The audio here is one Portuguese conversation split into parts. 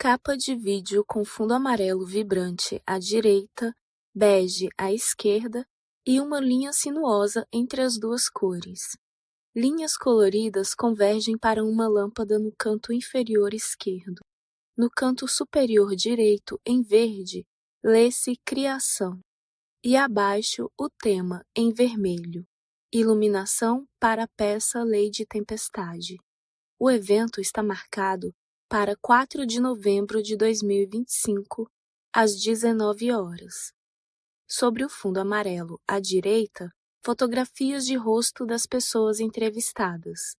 capa de vídeo com fundo amarelo vibrante à direita, bege à esquerda e uma linha sinuosa entre as duas cores. Linhas coloridas convergem para uma lâmpada no canto inferior esquerdo. No canto superior direito, em verde, lê-se Criação. E abaixo o tema, em vermelho, Iluminação para a peça Lei de Tempestade. O evento está marcado para 4 de novembro de 2025, às 19 horas. Sobre o fundo amarelo à direita, fotografias de rosto das pessoas entrevistadas.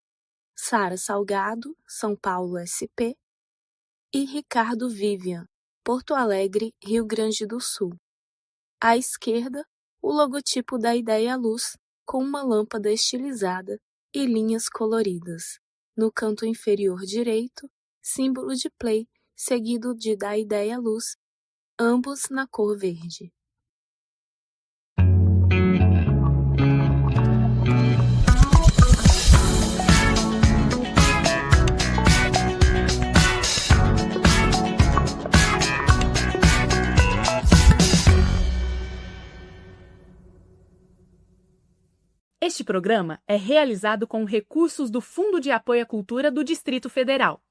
Sara Salgado, São Paulo SP, e Ricardo Vivian, Porto Alegre, Rio Grande do Sul. À esquerda, o logotipo da Ideia Luz, com uma lâmpada estilizada e linhas coloridas. No canto inferior direito, símbolo de play, seguido de da Ideia Luz, ambos na cor verde. Este programa é realizado com recursos do Fundo de Apoio à Cultura do Distrito Federal,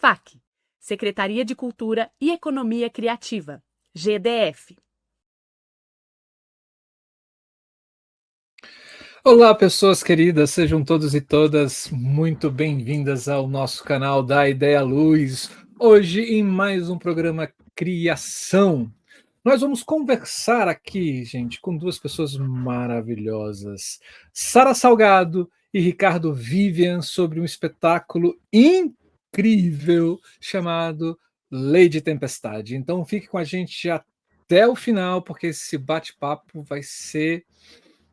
FAC, Secretaria de Cultura e Economia Criativa, GDF. Olá, pessoas queridas, sejam todos e todas muito bem-vindas ao nosso canal da Ideia Luz. Hoje, em mais um programa Criação, nós vamos conversar aqui, gente, com duas pessoas maravilhosas, Sara Salgado e Ricardo Vivian, sobre um espetáculo incrível chamado Lei de Tempestade. Então, fique com a gente até o final, porque esse bate-papo vai ser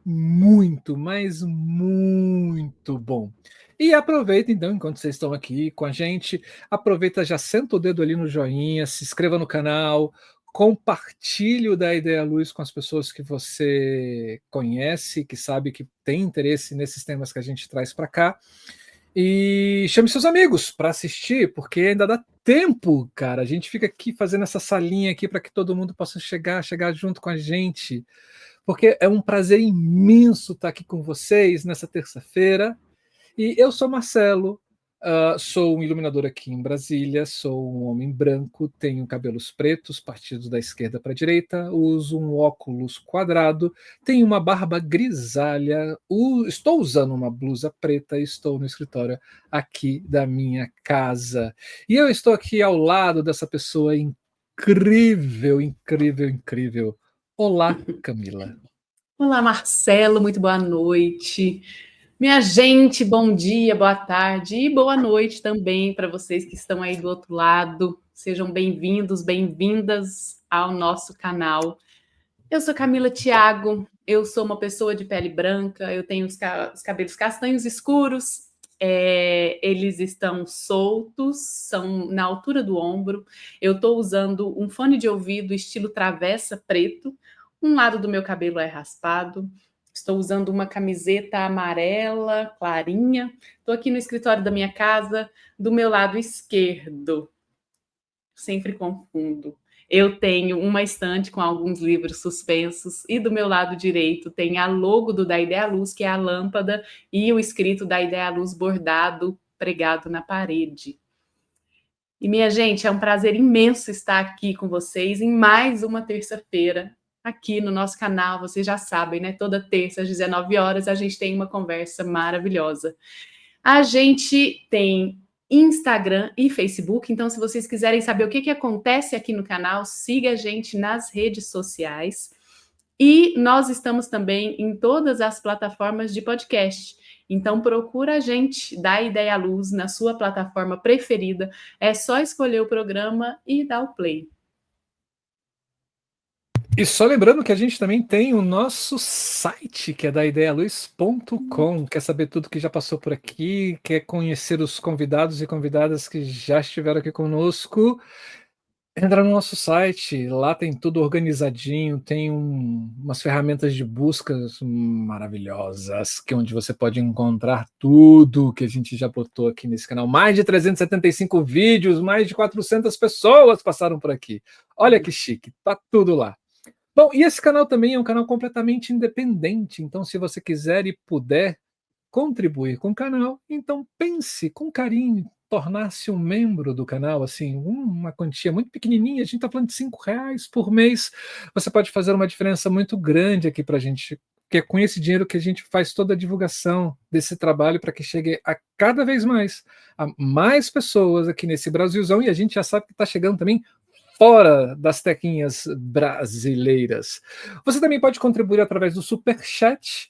muito, mas muito bom. E aproveita então, enquanto vocês estão aqui com a gente, aproveita, já senta o dedo ali no joinha, se inscreva no canal, compartilhe o da Ideia Luz com as pessoas que você conhece, que sabe que tem interesse nesses temas que a gente traz para cá. E chame seus amigos para assistir, porque ainda dá tempo, cara. A gente fica aqui fazendo essa salinha aqui para que todo mundo possa chegar junto com a gente, porque é um prazer imenso estar aqui com vocês nessa terça-feira. E eu sou Marcelo, sou um iluminador aqui em Brasília, sou um homem branco, tenho cabelos pretos, partidos da esquerda para a direita, uso um óculos quadrado, tenho uma barba grisalha, estou usando uma blusa preta e estou no escritório aqui da minha casa. E eu estou aqui ao lado dessa pessoa incrível, incrível, incrível. Olá, Camila. Olá, Marcelo, muito boa noite. Minha gente, bom dia, boa tarde e boa noite também para vocês que estão aí do outro lado. Sejam bem-vindos, bem-vindas ao nosso canal. Eu sou Camila Thiago, eu sou uma pessoa de pele branca, eu tenho os cabelos castanhos escuros, eles estão soltos, são na altura do ombro. Eu estou usando um fone de ouvido estilo travessa preto, um lado do meu cabelo é raspado. Estou usando uma camiseta amarela, clarinha. Estou aqui no escritório da minha casa, do meu lado esquerdo. Sempre confundo. Eu tenho uma estante com alguns livros suspensos e do meu lado direito tem a logo do Da Ideia Luz, que é a lâmpada, e o escrito Da Ideia Luz bordado, pregado na parede. E, minha gente, é um prazer imenso estar aqui com vocês em mais uma terça-feira, aqui no nosso canal. Vocês já sabem, né? Toda terça às 19 horas a gente tem uma conversa maravilhosa. A gente tem Instagram e Facebook, então se vocês quiserem saber o que acontece aqui no canal, siga a gente nas redes sociais. E nós estamos também em todas as plataformas de podcast. Então procura a gente, dá Ideia à Luz na sua plataforma preferida. É só escolher o programa e dar o play. E só lembrando que a gente também tem o nosso site, que é daideialuz.com. Quer saber tudo que já passou por aqui, quer conhecer os convidados e convidadas que já estiveram aqui conosco. Entra no nosso site, lá tem tudo organizadinho, tem umas ferramentas de buscas maravilhosas, que é onde você pode encontrar tudo que a gente já botou aqui nesse canal. Mais de 375 vídeos, mais de 400 pessoas passaram por aqui. Olha que chique, tá tudo lá. Bom, e esse canal também é um canal completamente independente, então se você quiser e puder contribuir com o canal, então pense com carinho, tornar-se um membro do canal, assim, uma quantia muito pequenininha, a gente está falando de R$ 5 por mês, você pode fazer uma diferença muito grande aqui para a gente, porque é com esse dinheiro que a gente faz toda a divulgação desse trabalho para que chegue a cada vez mais, a mais pessoas aqui nesse Brasilzão, e a gente já sabe que está chegando também fora das tequinhas brasileiras. Você também pode contribuir através do Super Chat,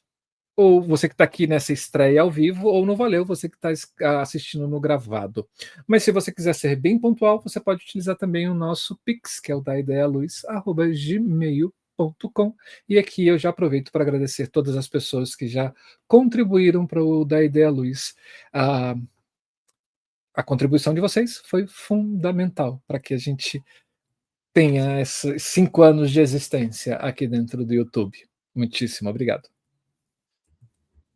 ou você que está aqui nessa estreia ao vivo, ou no Valeu, você que está assistindo no gravado. Mas se você quiser ser bem pontual, você pode utilizar também o nosso Pix, que é o daidealuz@gmail.com. E aqui eu já aproveito para agradecer todas as pessoas que já contribuíram para o Da Ideia Luz. A contribuição de vocês foi fundamental para que a gente tenha esses 5 anos de existência aqui dentro do YouTube. Muitíssimo obrigado.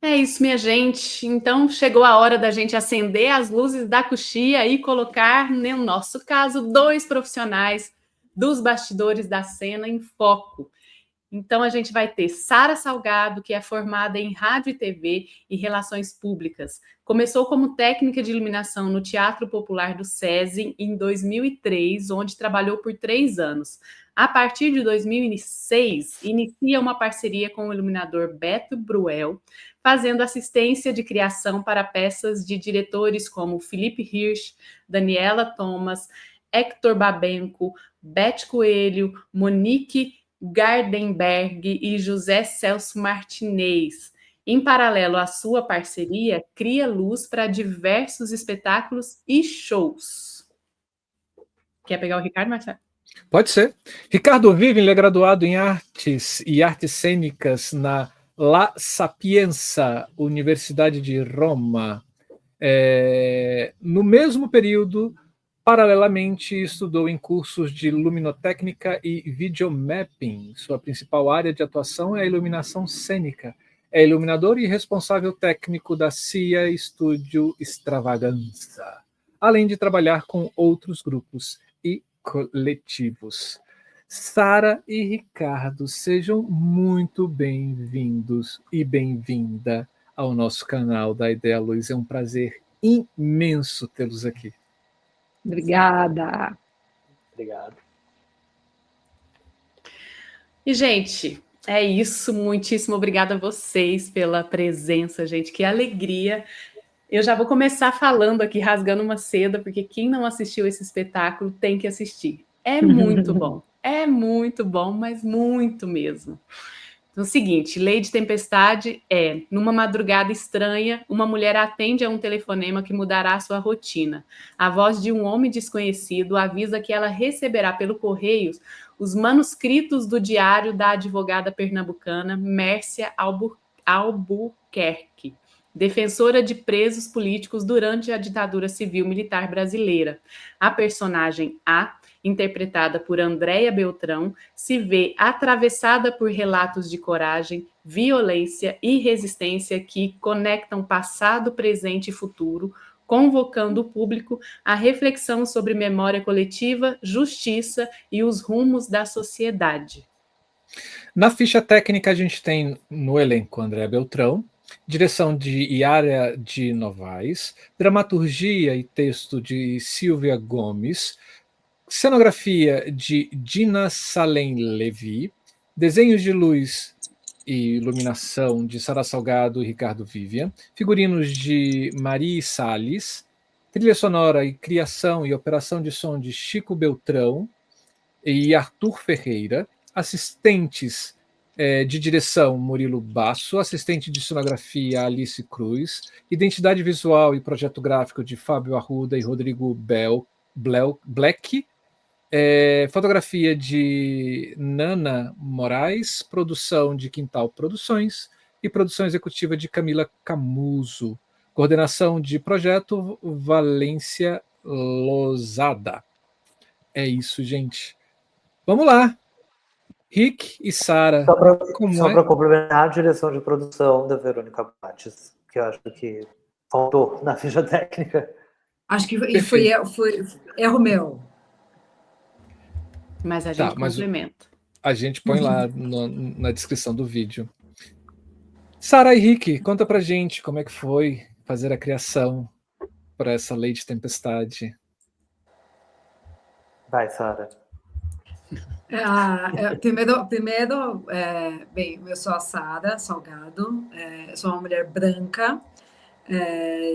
É isso, minha gente. Então chegou a hora da gente acender as luzes da coxia e colocar, no nosso caso, 2 profissionais dos bastidores da cena em foco. Então a gente vai ter Sara Salgado, que é formada em rádio e TV e relações públicas. Começou como técnica de iluminação no Teatro Popular do SESI em 2003, onde trabalhou por 3 anos. A partir de 2006, inicia uma parceria com o iluminador Beto Bruel, fazendo assistência de criação para peças de diretores como Felipe Hirsch, Daniela Thomas, Hector Babenco, Beth Coelho, Monique Gardenberg e José Celso Martinez. Em paralelo à sua parceria, cria luz para diversos espetáculos e shows. Quer pegar o Ricardo, Marcelo? Pode ser. Ricardo Vive, ele é graduado em Artes e Artes Cênicas na La Sapienza, Universidade de Roma. No mesmo período, paralelamente, estudou em cursos de luminotécnica e videomapping. Sua principal área de atuação é a iluminação cênica. É iluminador e responsável técnico da CIA Studio Extravaganza, além de trabalhar com outros grupos e coletivos. Sara e Ricardo, sejam muito bem-vindos e bem-vinda ao nosso canal da Ideia Luz. É um prazer imenso tê-los aqui. Obrigada. Obrigado. E, gente, é isso. Muitíssimo obrigada a vocês pela presença, gente. Que alegria. Eu já vou começar falando aqui, rasgando uma seda, porque quem não assistiu esse espetáculo tem que assistir. É muito bom, mas muito mesmo. Então, é o seguinte, Lady Tempestade é, numa madrugada estranha, uma mulher atende a um telefonema que mudará sua rotina. A voz de um homem desconhecido avisa que ela receberá pelo correio os manuscritos do diário da advogada pernambucana Mércia Albuquerque, defensora de presos políticos durante a ditadura civil-militar brasileira. A personagem A, interpretada por Andréia Beltrão, se vê atravessada por relatos de coragem, violência e resistência que conectam passado, presente e futuro, convocando o público à reflexão sobre memória coletiva, justiça e os rumos da sociedade. Na ficha técnica, a gente tem no elenco André Beltrão, direção de Yara de Novaes, dramaturgia e texto de Silvia Gomes, cenografia de Dina Salem Levi, desenhos de luz e iluminação de Sara Salgado e Ricardo Vivian, figurinos de Marie Salles, trilha sonora e criação e operação de som de Chico Beltrão e Arthur Ferreira, assistentes de direção Murilo Basso, assistente de cenografia Alice Cruz, identidade visual e projeto gráfico de Fábio Arruda e Rodrigo Black, fotografia de Nana Moraes, produção de Quintal Produções e produção executiva de Camila Camuso, coordenação de projeto Valência Lozada. É isso, gente. Vamos lá. Rick e Sara. Só para complementar, a direção de produção da Verônica Bates, que eu acho que faltou na ficha técnica. Acho que foi erro meu. Mas a gente complementa. A gente põe lá na descrição do vídeo. Sara e Rick, conta pra gente como é que foi fazer a criação para essa Lei de Tempestade. Vai, Sara. Primeiro, bem, eu sou a Sara Salgado, sou uma mulher branca,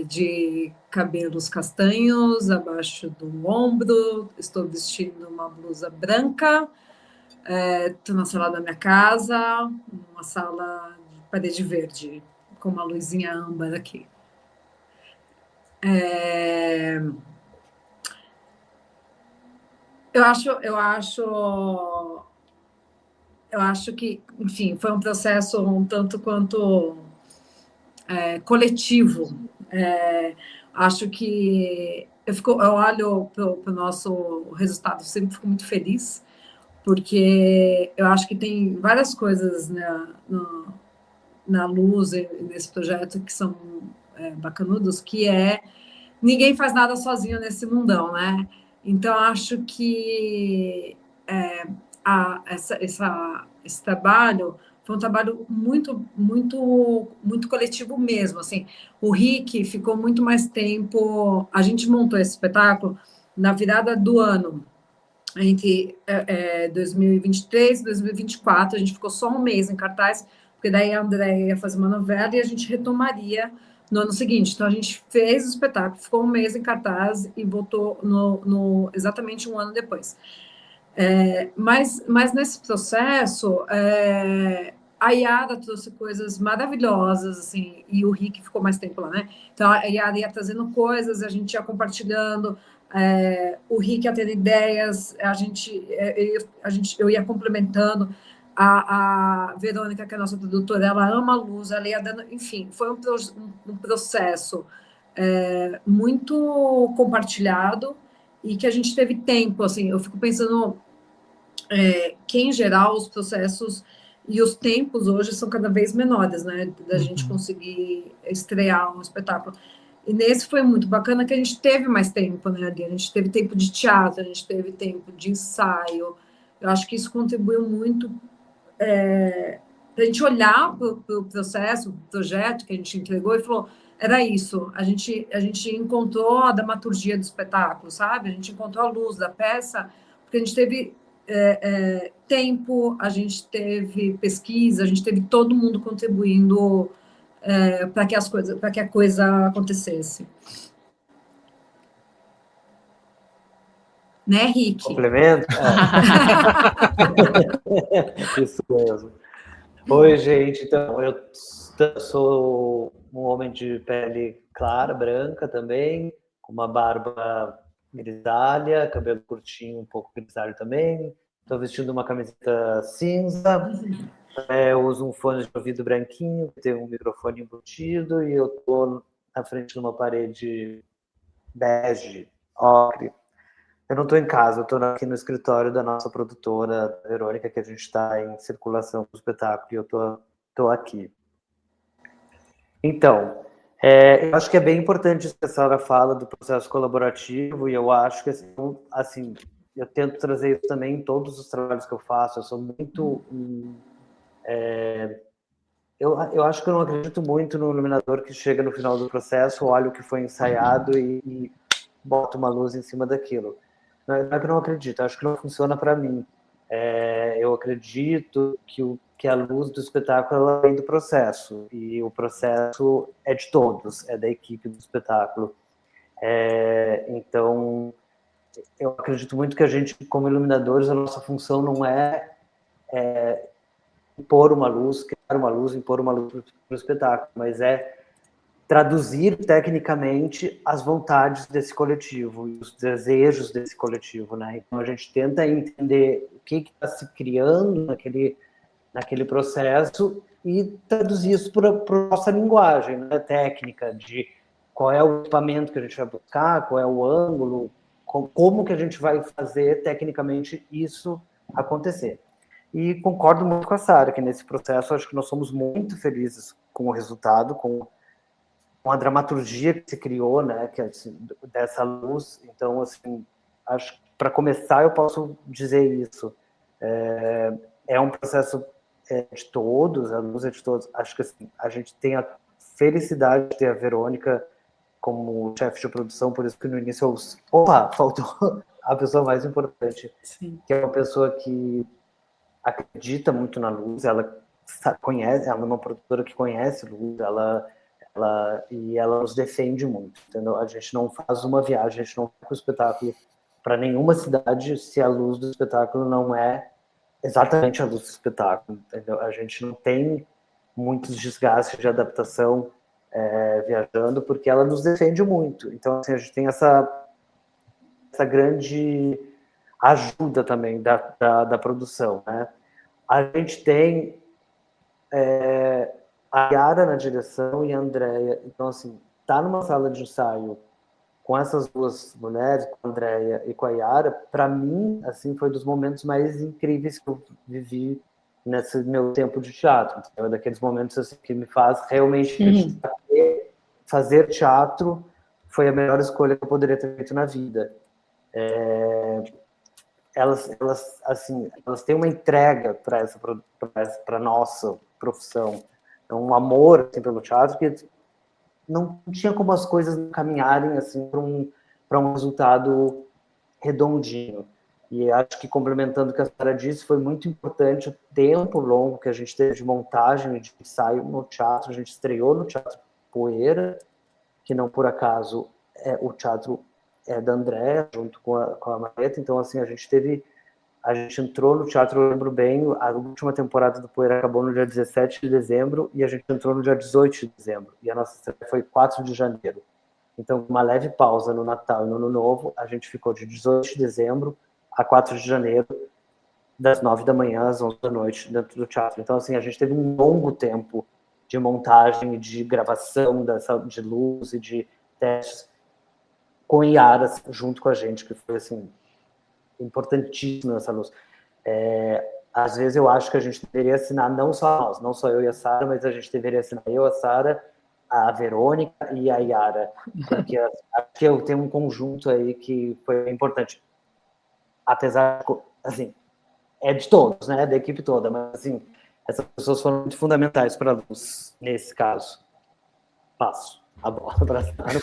de cabelos castanhos abaixo do ombro, estou vestindo uma blusa branca, estou na sala da minha casa, uma sala de parede verde, com uma luzinha âmbar aqui. Eu acho que, enfim, foi um processo um tanto quanto coletivo. Acho que eu olho para o nosso resultado, sempre fico muito feliz, porque eu acho que tem várias coisas na luz nesse projeto que são bacanudos, que ninguém faz nada sozinho nesse mundão, né? Então, acho que esse trabalho foi um trabalho muito, muito, muito coletivo mesmo. Assim, o Rick ficou muito mais tempo. A gente montou esse espetáculo na virada do ano, entre 2023 e 2024. A gente ficou só um mês em cartaz, porque daí a Andréia ia fazer uma novela e a gente retomaria no ano seguinte. Então, a gente fez o espetáculo, ficou um mês em cartaz e voltou exatamente um ano depois. Mas nesse processo, a Yara trouxe coisas maravilhosas, assim, e o Rick ficou mais tempo lá, né? Então, a Yara ia trazendo coisas, a gente ia compartilhando, o Rick ia tendo ideias, eu ia complementando. A Verônica, que é a nossa produtora, ela ama a luz, ela ia dando, enfim, foi um processo muito compartilhado e que a gente teve tempo, assim, eu fico pensando que, em geral, os processos e os tempos hoje são cada vez menores, né, da gente conseguir estrear um espetáculo. E nesse foi muito bacana que a gente teve mais tempo, né, ali, a gente teve tempo de teatro, a gente teve tempo de ensaio, eu acho que isso contribuiu muito para a gente olhar para o processo, o projeto que a gente entregou e falou, era isso, a gente encontrou a dramaturgia do espetáculo, sabe? A gente encontrou a luz da peça, porque a gente teve tempo, a gente teve pesquisa, a gente teve todo mundo contribuindo para que a coisa acontecesse. Né, Rick? Complemento? Isso mesmo. Oi, gente. Então, eu sou um homem de pele clara, branca também, com uma barba grisalha, cabelo curtinho, um pouco grisalho também. Estou vestindo uma camiseta cinza. Eu uso um fone de ouvido branquinho, tem um microfone embutido e eu estou na frente de uma parede bege, ocre. Eu não estou em casa, eu estou aqui no escritório da nossa produtora, Verônica, que a gente está em circulação do espetáculo, e eu estou aqui. Então, eu acho que é bem importante isso que a Sara fala do processo colaborativo, e eu acho que, assim, eu tento trazer isso também em todos os trabalhos que eu faço. Eu sou muito... eu acho que eu não acredito muito no iluminador que chega no final do processo, olha o que foi ensaiado e bota uma luz em cima daquilo. Não é que eu não acredito, acho que não funciona para mim. Eu acredito que a luz do espetáculo ela vem do processo, e o processo é de todos, é da equipe do espetáculo. Então, eu acredito muito que a gente, como iluminadores, a nossa função não é impor uma luz, criar uma luz, impor uma luz para o espetáculo, mas é traduzir tecnicamente as vontades desse coletivo, os desejos desse coletivo, né? Então a gente tenta entender o que está se criando naquele processo e traduzir isso para a nossa linguagem, né? Técnica, de qual é o equipamento que a gente vai buscar, qual é o ângulo, como que a gente vai fazer tecnicamente isso acontecer. E concordo muito com a Sara, que nesse processo acho que nós somos muito felizes com o resultado, com a dramaturgia que se criou, né, que, assim, dessa luz. Então, assim, acho que para começar eu posso dizer isso. É um processo de todos, a luz é de todos. Acho que assim, a gente tem a felicidade de ter a Verônica como chefe de produção, por isso que no início faltou a pessoa mais importante. Sim. Que é uma pessoa que acredita muito na luz, ela conhece, ela é uma produtora que conhece luz, e ela nos defende muito, entendeu? A gente não faz uma viagem, a gente não vai com o espetáculo para nenhuma cidade se a luz do espetáculo não é exatamente a luz do espetáculo, entendeu? A gente não tem muitos desgastes de adaptação viajando, porque ela nos defende muito. Então, assim, a gente tem essa grande ajuda também da produção, né? A gente tem a Yara na direção e a Andrea. Então, assim, tá numa sala de ensaio com essas duas mulheres, com a Andrea e com a Yara, para mim, assim, foi dos momentos mais incríveis que eu vivi nesse meu tempo de teatro. É daqueles momentos assim, que me faz realmente fazer teatro foi a melhor escolha que eu poderia ter feito na vida. Elas têm uma entrega para nossa profissão, um amor assim, pelo teatro que não tinha como as coisas caminharem assim para um resultado redondinho. E acho que, complementando o que a Sara disse, foi muito importante o tempo longo que a gente teve de montagem e de ensaio no teatro. A gente estreou no Teatro Poeira, que não por acaso o teatro da Andréa, junto com a Mareta. Então, assim, a gente entrou no teatro, eu lembro bem, a última temporada do Poeira acabou no dia 17 de dezembro e a gente entrou no dia 18 de dezembro. E a nossa estreia foi 4 de janeiro. Então, uma leve pausa no Natal e no Ano Novo, a gente ficou de 18 de dezembro a 4 de janeiro, das 9 da manhã às 11 da noite, dentro do teatro. Então, assim, a gente teve um longo tempo de montagem, de gravação, de luz e de testes com Yara junto com a gente, que foi, assim, importantíssimo essa luz. Às vezes eu acho que a gente deveria assinar, não só nós, não só eu e a Sara, mas a gente deveria assinar eu, a Sara, a Verônica e a Yara, porque acho que eu tenho um conjunto aí que foi importante. Apesar, assim, é de todos, né, da equipe toda, mas, assim, essas pessoas foram muito fundamentais para a luz, nesse caso. Passo a bola para a Sara.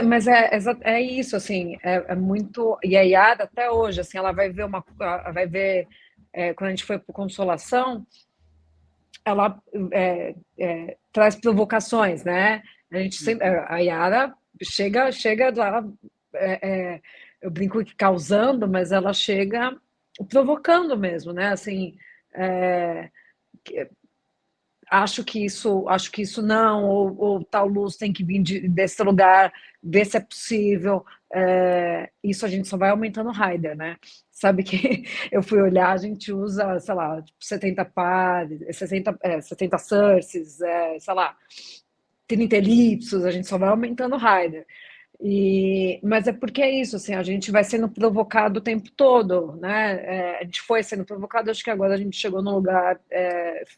Mas é isso, assim, é muito. E a Yara, até hoje, assim, ela vai ver quando a gente foi para Consolação, ela traz provocações, né? A gente sempre, a Yara chega lá, eu brinco que causando, mas ela chega provocando mesmo, né? Assim, acho que isso não, ou tal luz tem que vir desse lugar, ver se é possível. Isso a gente só vai aumentando o rider, né? Sabe que eu fui olhar, a gente usa, sei lá, tipo 70 pares, 70 surces, sei lá, 30 elipsos, a gente só vai aumentando o rider. Mas é porque é isso, assim, a gente vai sendo provocado o tempo todo, né? A gente foi sendo provocado, acho que agora a gente chegou num lugar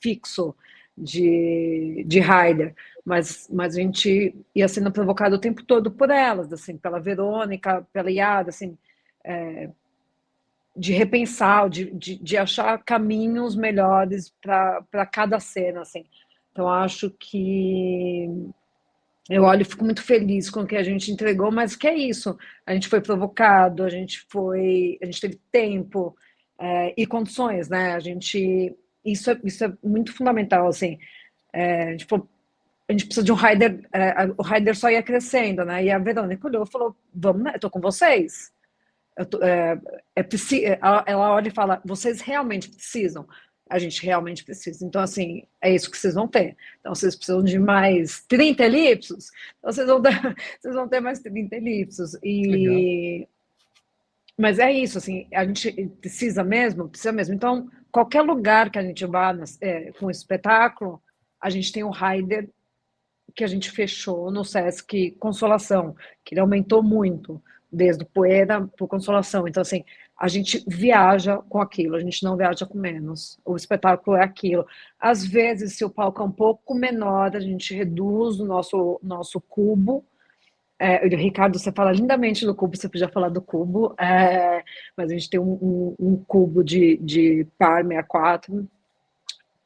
fixo de rider, mas a gente ia sendo provocado o tempo todo por elas, assim, pela Verônica, pela Yara, assim, de repensar, de achar caminhos melhores para cada cena, assim. Então, acho que eu olho e fico muito feliz com o que a gente entregou, mas que é isso, a gente foi provocado, a gente teve tempo e condições, né? Isso é muito fundamental, assim. A gente precisa de um rider, o rider só ia crescendo, né? E a Verônica olhou e falou: vamos, né? Eu tô com vocês. Ela olha e fala: vocês realmente precisam? A gente realmente precisa. Então, assim, é isso que vocês vão ter. Então, vocês precisam de mais 30 elipsos? Então, vocês vão ter mais 30 elipsos. Mas é isso, assim, a gente precisa mesmo. Então, qualquer lugar que a gente vá com o espetáculo, a gente tem um rider que a gente fechou no Sesc Consolação, que ele aumentou muito, desde o Poeira para o Consolação. Então, assim, a gente viaja com aquilo, a gente não viaja com menos. O espetáculo é aquilo. Às vezes, se o palco é um pouco menor, a gente reduz o nosso cubo. Ricardo, você fala lindamente do cubo, você podia falar do cubo, mas a gente tem um cubo de par 64.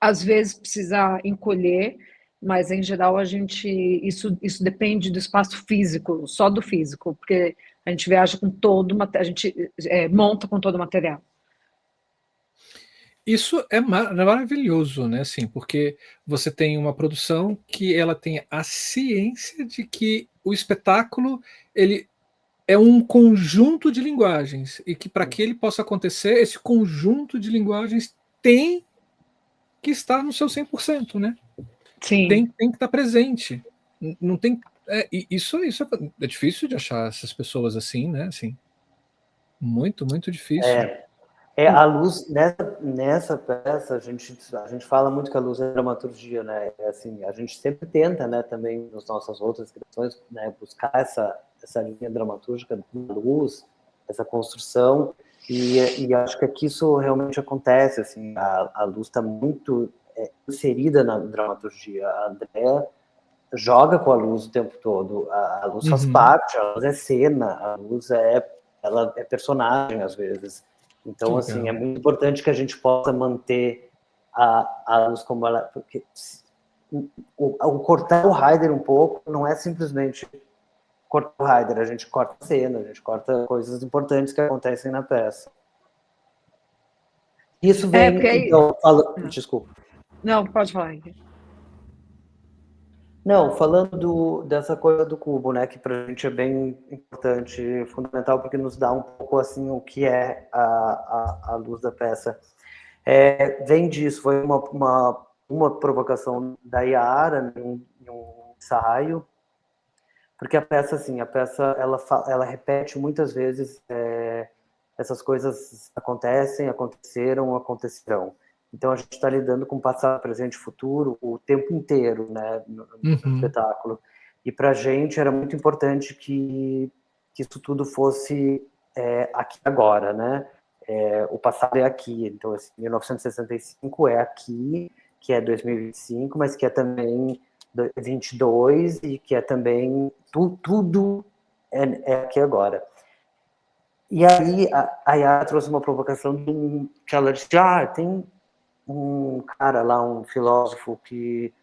Às vezes precisa encolher, mas em geral isso depende do espaço físico, só do físico, porque a gente viaja com a gente monta com todo o material. Isso é maravilhoso, né? Assim, porque você tem uma produção que ela tem a ciência de que o espetáculo ele é um conjunto de linguagens e que para que ele possa acontecer, esse conjunto de linguagens tem que estar no seu 100%, né? Sim. Tem que estar presente. Não tem. Isso é difícil de achar essas pessoas assim, né? Assim, muito, muito difícil. A luz, nessa peça, a gente fala muito que a luz é dramaturgia, né? Assim, a gente sempre tenta, né, também nas nossas outras criações, né, buscar essa linha dramatúrgica da luz, essa construção, e acho que aqui isso realmente acontece, assim, a luz está muito inserida na dramaturgia. A Andrea joga com a luz o tempo todo, a luz faz parte, a luz é cena, a luz ela é personagem às vezes. Então, assim, é muito importante que a gente possa manter a luz como ela... Porque o cortar o Heider um pouco não é simplesmente cortar o Heider, a gente corta a cena, a gente corta coisas importantes que acontecem na peça. Isso vem... Então, desculpa. Não, pode falar, Henrique. Não, falando dessa coisa do cubo, né, que para a gente é bem importante, fundamental, porque nos dá um pouco assim o que é a luz da peça. Vem disso, foi uma provocação da Yara em um ensaio, porque a peça ela repete muitas vezes essas coisas aconteceram, acontecerão. Então a gente está lidando com passado, presente e futuro o tempo inteiro, né, no espetáculo. E para a gente era muito importante que isso tudo fosse aqui agora, né? O passado é aqui, então assim, 1965 é aqui, que é 2025, mas que é também 22 e que é também tudo é aqui agora. E aí a Yara trouxe uma provocação que ela disse, tem um cara lá, um filósofo que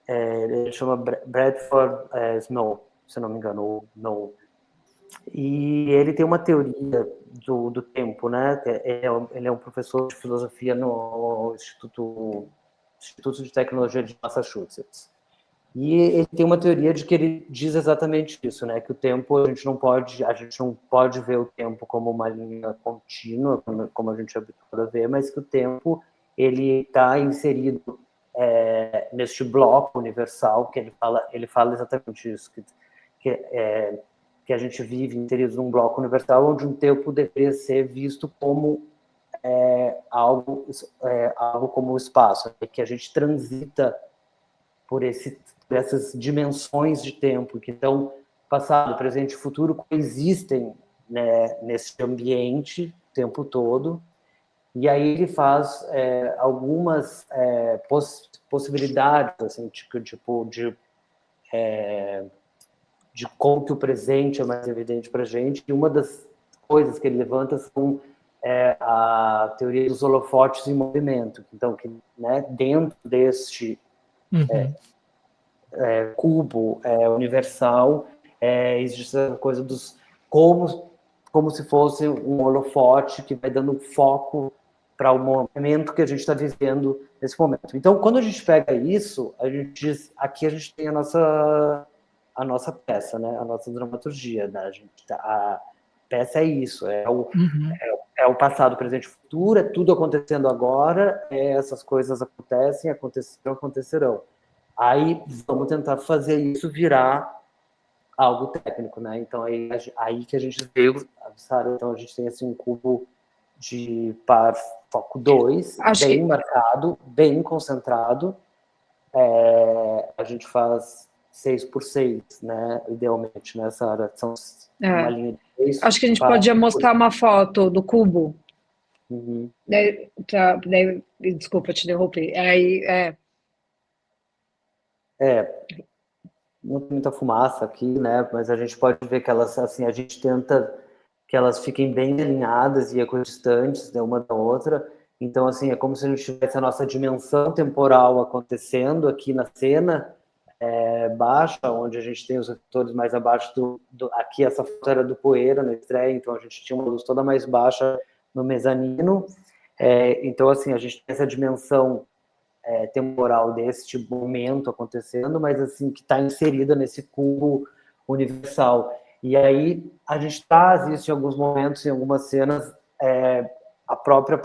ele chama Bradford Snow, se não me engano, Snow. E ele tem uma teoria do tempo, né? Ele é um professor de filosofia no Instituto de Tecnologia de Massachusetts. E ele tem uma teoria de que ele diz exatamente isso, né? Que o tempo a gente não pode ver o tempo como uma linha contínua, como a gente é habituado a ver, mas que o tempo ele está inserido neste bloco universal, que ele fala exatamente isso, que a gente vive inserido num bloco universal onde um tempo deveria ser visto como algo como o espaço, que a gente transita por essas dimensões de tempo, que então passado, presente e futuro coexistem, né, nesse ambiente o tempo todo. E aí ele faz algumas possibilidades, assim, de como que o presente é mais evidente para a gente. E uma das coisas que ele levanta são a teoria dos holofotes em movimento. Então, né, dentro deste cubo universal, existe essa coisa dos como se fosse um holofote que vai dando foco para o momento que a gente está vivendo nesse momento. Então, quando a gente pega isso, a gente diz, aqui a gente tem a nossa peça, né? A nossa dramaturgia, né? A peça é isso, é o passado, presente e futuro, é tudo acontecendo agora, essas coisas acontecerão. Aí vamos tentar fazer isso virar algo técnico, né? Então aí que a gente veio, Sara, então a gente tem assim um cubo de par foco 2, marcado, bem concentrado. A gente faz 6 por 6, né? Idealmente, nessa área. São uma É. linha de 6. Acho que a gente podia mostrar uma foto do cubo. Uhum. Daí, desculpa, te interrompi. Aí, Não tem muita fumaça aqui, né? Mas a gente pode ver que elas, assim, a gente tenta que elas fiquem bem alinhadas e equidistantes, né, uma da outra. Então, assim, é como se a gente tivesse a nossa dimensão temporal acontecendo aqui na cena, baixa, onde a gente tem os refletores mais abaixo aqui essa foto era do Poeira na estreia, então a gente tinha uma luz toda mais baixa no mezanino. Então, assim, a gente tem essa dimensão temporal deste momento acontecendo, mas assim, que está inserida nesse cubo universal. E aí a gente traz isso em alguns momentos, em algumas cenas, a própria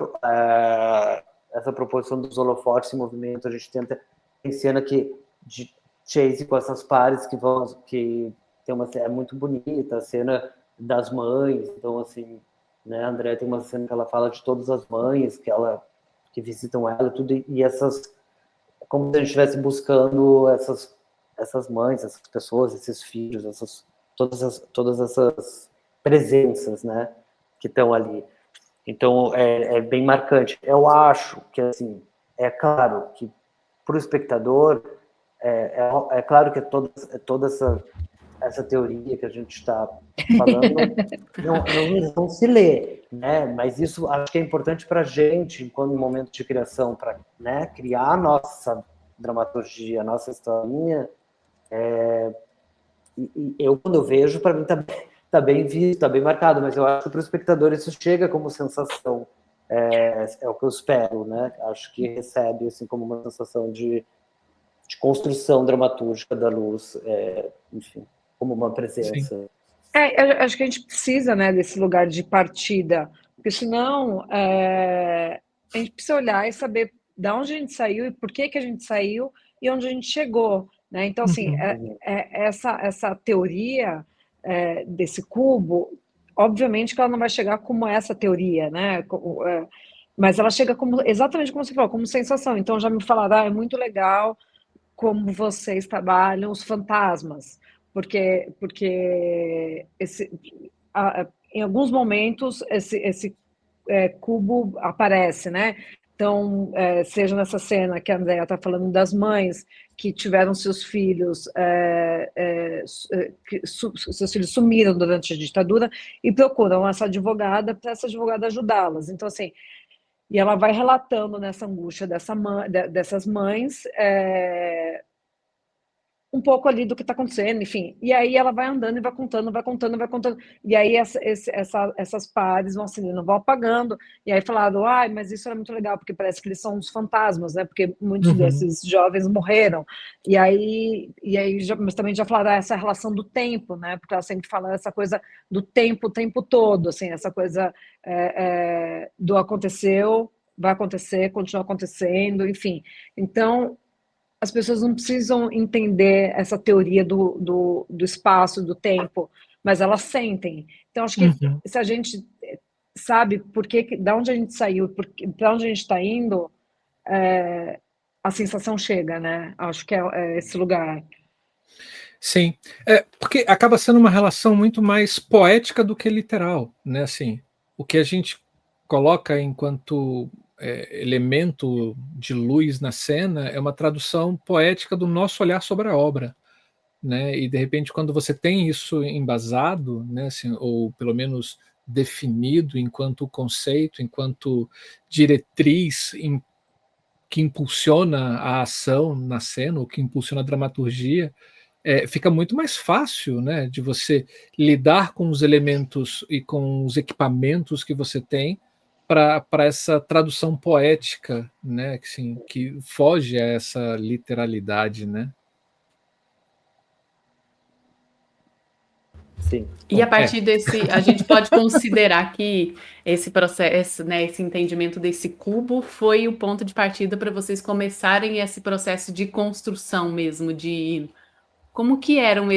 essa proposição dos holofotes em movimento, a gente tenta, tem cena que de chase com essas pares que tem uma é muito bonita, a cena das mães, então assim, né, a Andrea tem uma cena que ela fala de todas as mães que visitam ela, tudo, e essas, como se a gente estivesse buscando essas mães, essas pessoas, esses filhos, todas essas presenças, né, que estão ali. Então, é bem marcante. Eu acho que, assim, é claro que, para o espectador, é claro que toda essa teoria que a gente está falando não se lê, né? Mas isso acho que é importante para a gente, enquanto momento de criação, para, né, criar a nossa dramaturgia, a nossa historinha. E eu, quando eu vejo, para mim tá bem visto, está bem marcado, mas eu acho que para o espectador isso chega como sensação. É o que eu espero, né? Acho que recebe assim como uma sensação de construção dramatúrgica da luz, enfim, como uma presença. Sim. eu acho que a gente precisa, né, desse lugar de partida, porque senão a gente precisa olhar e saber de onde a gente saiu e por que a gente saiu e onde a gente chegou, né? Então, assim, essa teoria desse cubo, obviamente que ela não vai chegar como essa teoria, né? Mas ela chega como exatamente como você falou, como sensação. Então já me falaram, é muito legal como vocês trabalham os fantasmas, porque em alguns momentos esse cubo aparece, né? Então, seja nessa cena que a Andrea está falando das mães que tiveram seus filhos, seus filhos sumiram durante a ditadura e procuram essa advogada para essa advogada ajudá-las. Então, assim, e ela vai relatando nessa angústia dessas mães, um pouco ali do que está acontecendo, enfim. E aí ela vai andando e vai contando, vai contando, vai contando. E aí essas pares vão acendendo, vão apagando. E aí falaram, mas isso era muito legal, porque parece que eles são os fantasmas, né? Porque muitos desses jovens morreram. Mas também já falaram essa relação do tempo, né? Porque ela sempre fala essa coisa do tempo o tempo todo, assim, essa coisa do aconteceu, vai acontecer, continua acontecendo, enfim. Então, as pessoas não precisam entender essa teoria do espaço, do tempo, mas elas sentem. Então, acho que se a gente sabe da onde a gente saiu, para onde a gente está indo, a sensação chega, né? Acho que é esse lugar. Sim, porque acaba sendo uma relação muito mais poética do que literal, né? Assim, o que a gente coloca enquanto elemento de luz na cena é uma tradução poética do nosso olhar sobre a obra, né? E de repente, quando você tem isso embasado, né? Assim, ou pelo menos definido enquanto conceito, enquanto diretriz que impulsiona a ação na cena, ou que impulsiona a dramaturgia, fica muito mais fácil, né, de você lidar com os elementos e com os equipamentos que você tem para essa tradução poética, né, que, assim, que foge a essa literalidade, né? Sim. E a partir desse, a gente pode considerar que esse processo, né, esse entendimento desse cubo foi o ponto de partida para vocês começarem esse processo de construção mesmo, de como que eram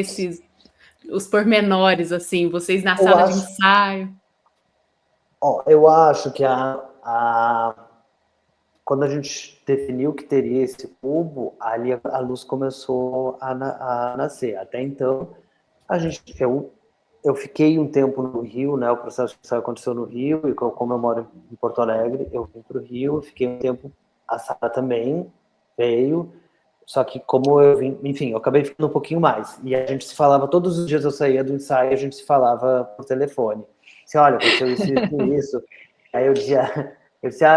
os pormenores, assim, vocês na sala de ensaio? Eu acho que quando a gente definiu que teria esse cubo, ali a luz começou a nascer. Até então, eu fiquei um tempo no Rio, né? O processo de ensaio aconteceu no Rio, e como eu moro em Porto Alegre, eu vim para o Rio, fiquei um tempo, a Sara também veio, só que como eu vim, enfim, eu acabei ficando um pouquinho mais. E a gente se falava, todos os dias eu saía do ensaio, a gente se falava por telefone. Assim, olha, aconteceu isso, isso, isso. Aí eu dizia,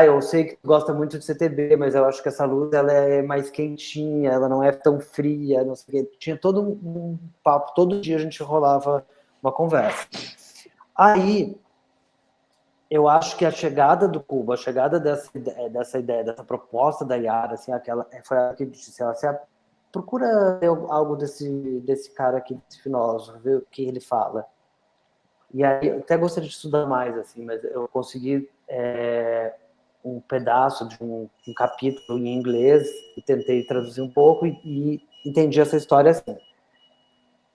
eu sei que tu gosta muito de CTB, mas eu acho que essa luz ela é mais quentinha, ela não é tão fria, não sei o quê. Tinha todo um papo, todo dia a gente rolava uma conversa. Aí, eu acho que a chegada do cubo, a chegada dessa ideia, dessa proposta da Yara, assim, foi ela que disse, você procura algo desse cara aqui, desse filósofo, ver o que ele fala. E aí, eu até gostaria de estudar mais, assim, mas eu consegui um pedaço de um capítulo em inglês e tentei traduzir um pouco e entendi essa história assim.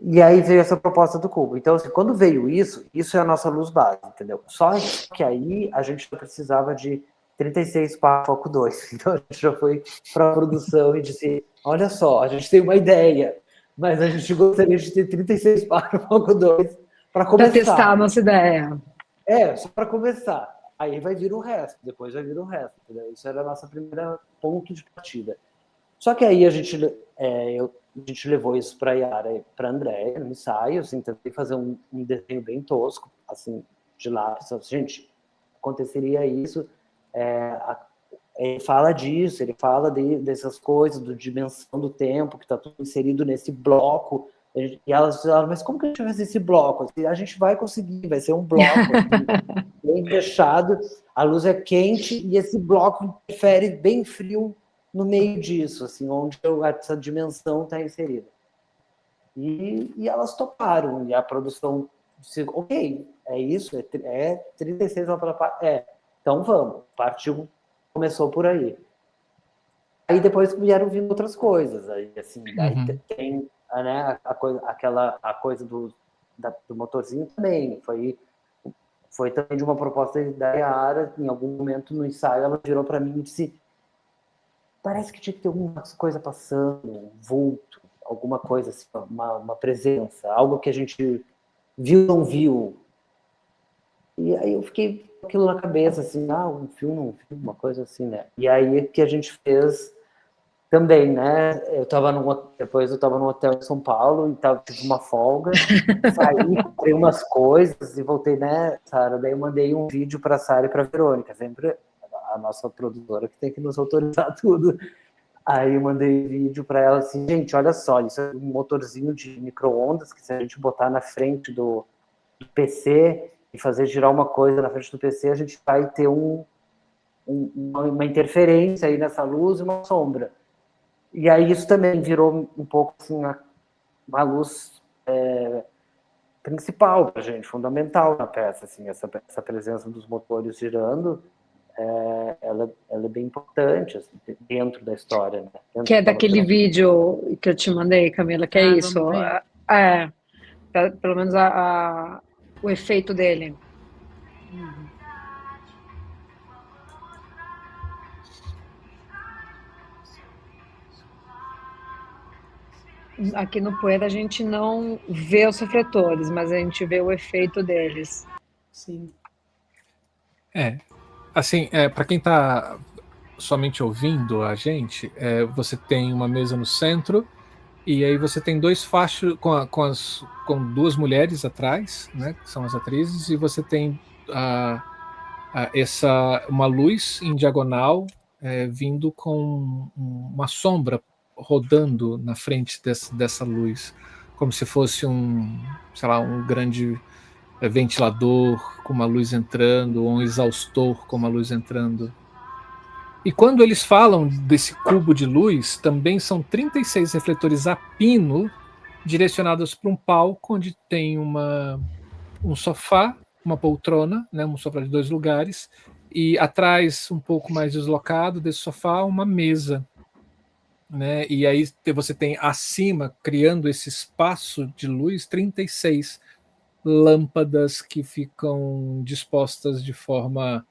E aí veio essa proposta do cubo. Então, assim, quando veio isso é a nossa luz base, entendeu? Só que aí a gente precisava de 36 para foco 2. Então a gente já foi para a produção e disse, olha só, a gente tem uma ideia, mas a gente gostaria de ter 36 para foco 2 para começar. Para testar a nossa ideia. Só para começar. Aí vai vir o resto, depois vai vir o resto. Entendeu? Isso era a nossa primeira ponto de partida. Só que aí a gente levou isso para a Yara e para a Andréia no ensaio, assim, tentei fazer um desenho bem tosco, assim, de lápis. Gente, aconteceria isso. Ele fala disso, ele fala dessas coisas, da dimensão do tempo, que está tudo inserido nesse bloco. E elas falaram, mas como que a gente faz esse bloco? A gente vai conseguir, vai ser um bloco assim, bem fechado, a luz é quente e esse bloco interfere bem frio no meio disso, assim, onde essa dimensão está inserida. E elas toparam, e a produção disse, ok, é isso, é 36 para parte, então vamos, partiu, começou por aí. Aí depois vieram vindo outras coisas, aí, assim, daí tem, né, a coisa do motorzinho também, foi também de uma proposta da Yara, em algum momento no ensaio ela virou para mim e disse, parece que tinha que ter alguma coisa passando, um vulto, alguma coisa assim, uma presença, algo que a gente viu não viu. E aí eu fiquei com aquilo na cabeça, assim, um filme, uma coisa assim, né? E aí que a gente fez também, né? Depois eu estava no hotel em São Paulo e tive uma folga, saí, comprei umas coisas e voltei, né, Sara? Daí eu mandei um vídeo para a Sara e para a Verônica, sempre a nossa produtora que tem que nos autorizar tudo. Aí eu mandei vídeo para ela assim, gente, olha só, isso é um motorzinho de micro-ondas que se a gente botar na frente do PC e fazer girar uma coisa na frente do PC, a gente vai ter uma interferência aí nessa luz e uma sombra. E aí isso também virou um pouco assim uma luz principal para a gente, fundamental na peça, assim, essa presença dos motores girando, ela é bem importante assim, dentro da história, né? Que é daquele vídeo que eu te mandei, Camila, que é isso. Pelo menos o efeito dele. Aqui no Poeira a gente não vê os refletores, mas a gente vê o efeito deles. Sim. Assim, para quem está somente ouvindo a gente, você tem uma mesa no centro e aí você tem dois fachos com duas mulheres atrás, né, que são as atrizes, e você tem uma luz em diagonal vindo com uma sombra rodando na frente dessa luz, como se fosse sei lá, um grande ventilador com uma luz entrando, ou um exaustor com uma luz entrando. E quando eles falam desse cubo de luz, também são 36 refletores a pino direcionados para um palco onde tem um sofá, uma poltrona, né, um sofá de 2 lugares, e atrás, um pouco mais deslocado desse sofá, uma mesa. Né? E aí você tem acima, criando esse espaço de luz, 36 lâmpadas que ficam dispostas de forma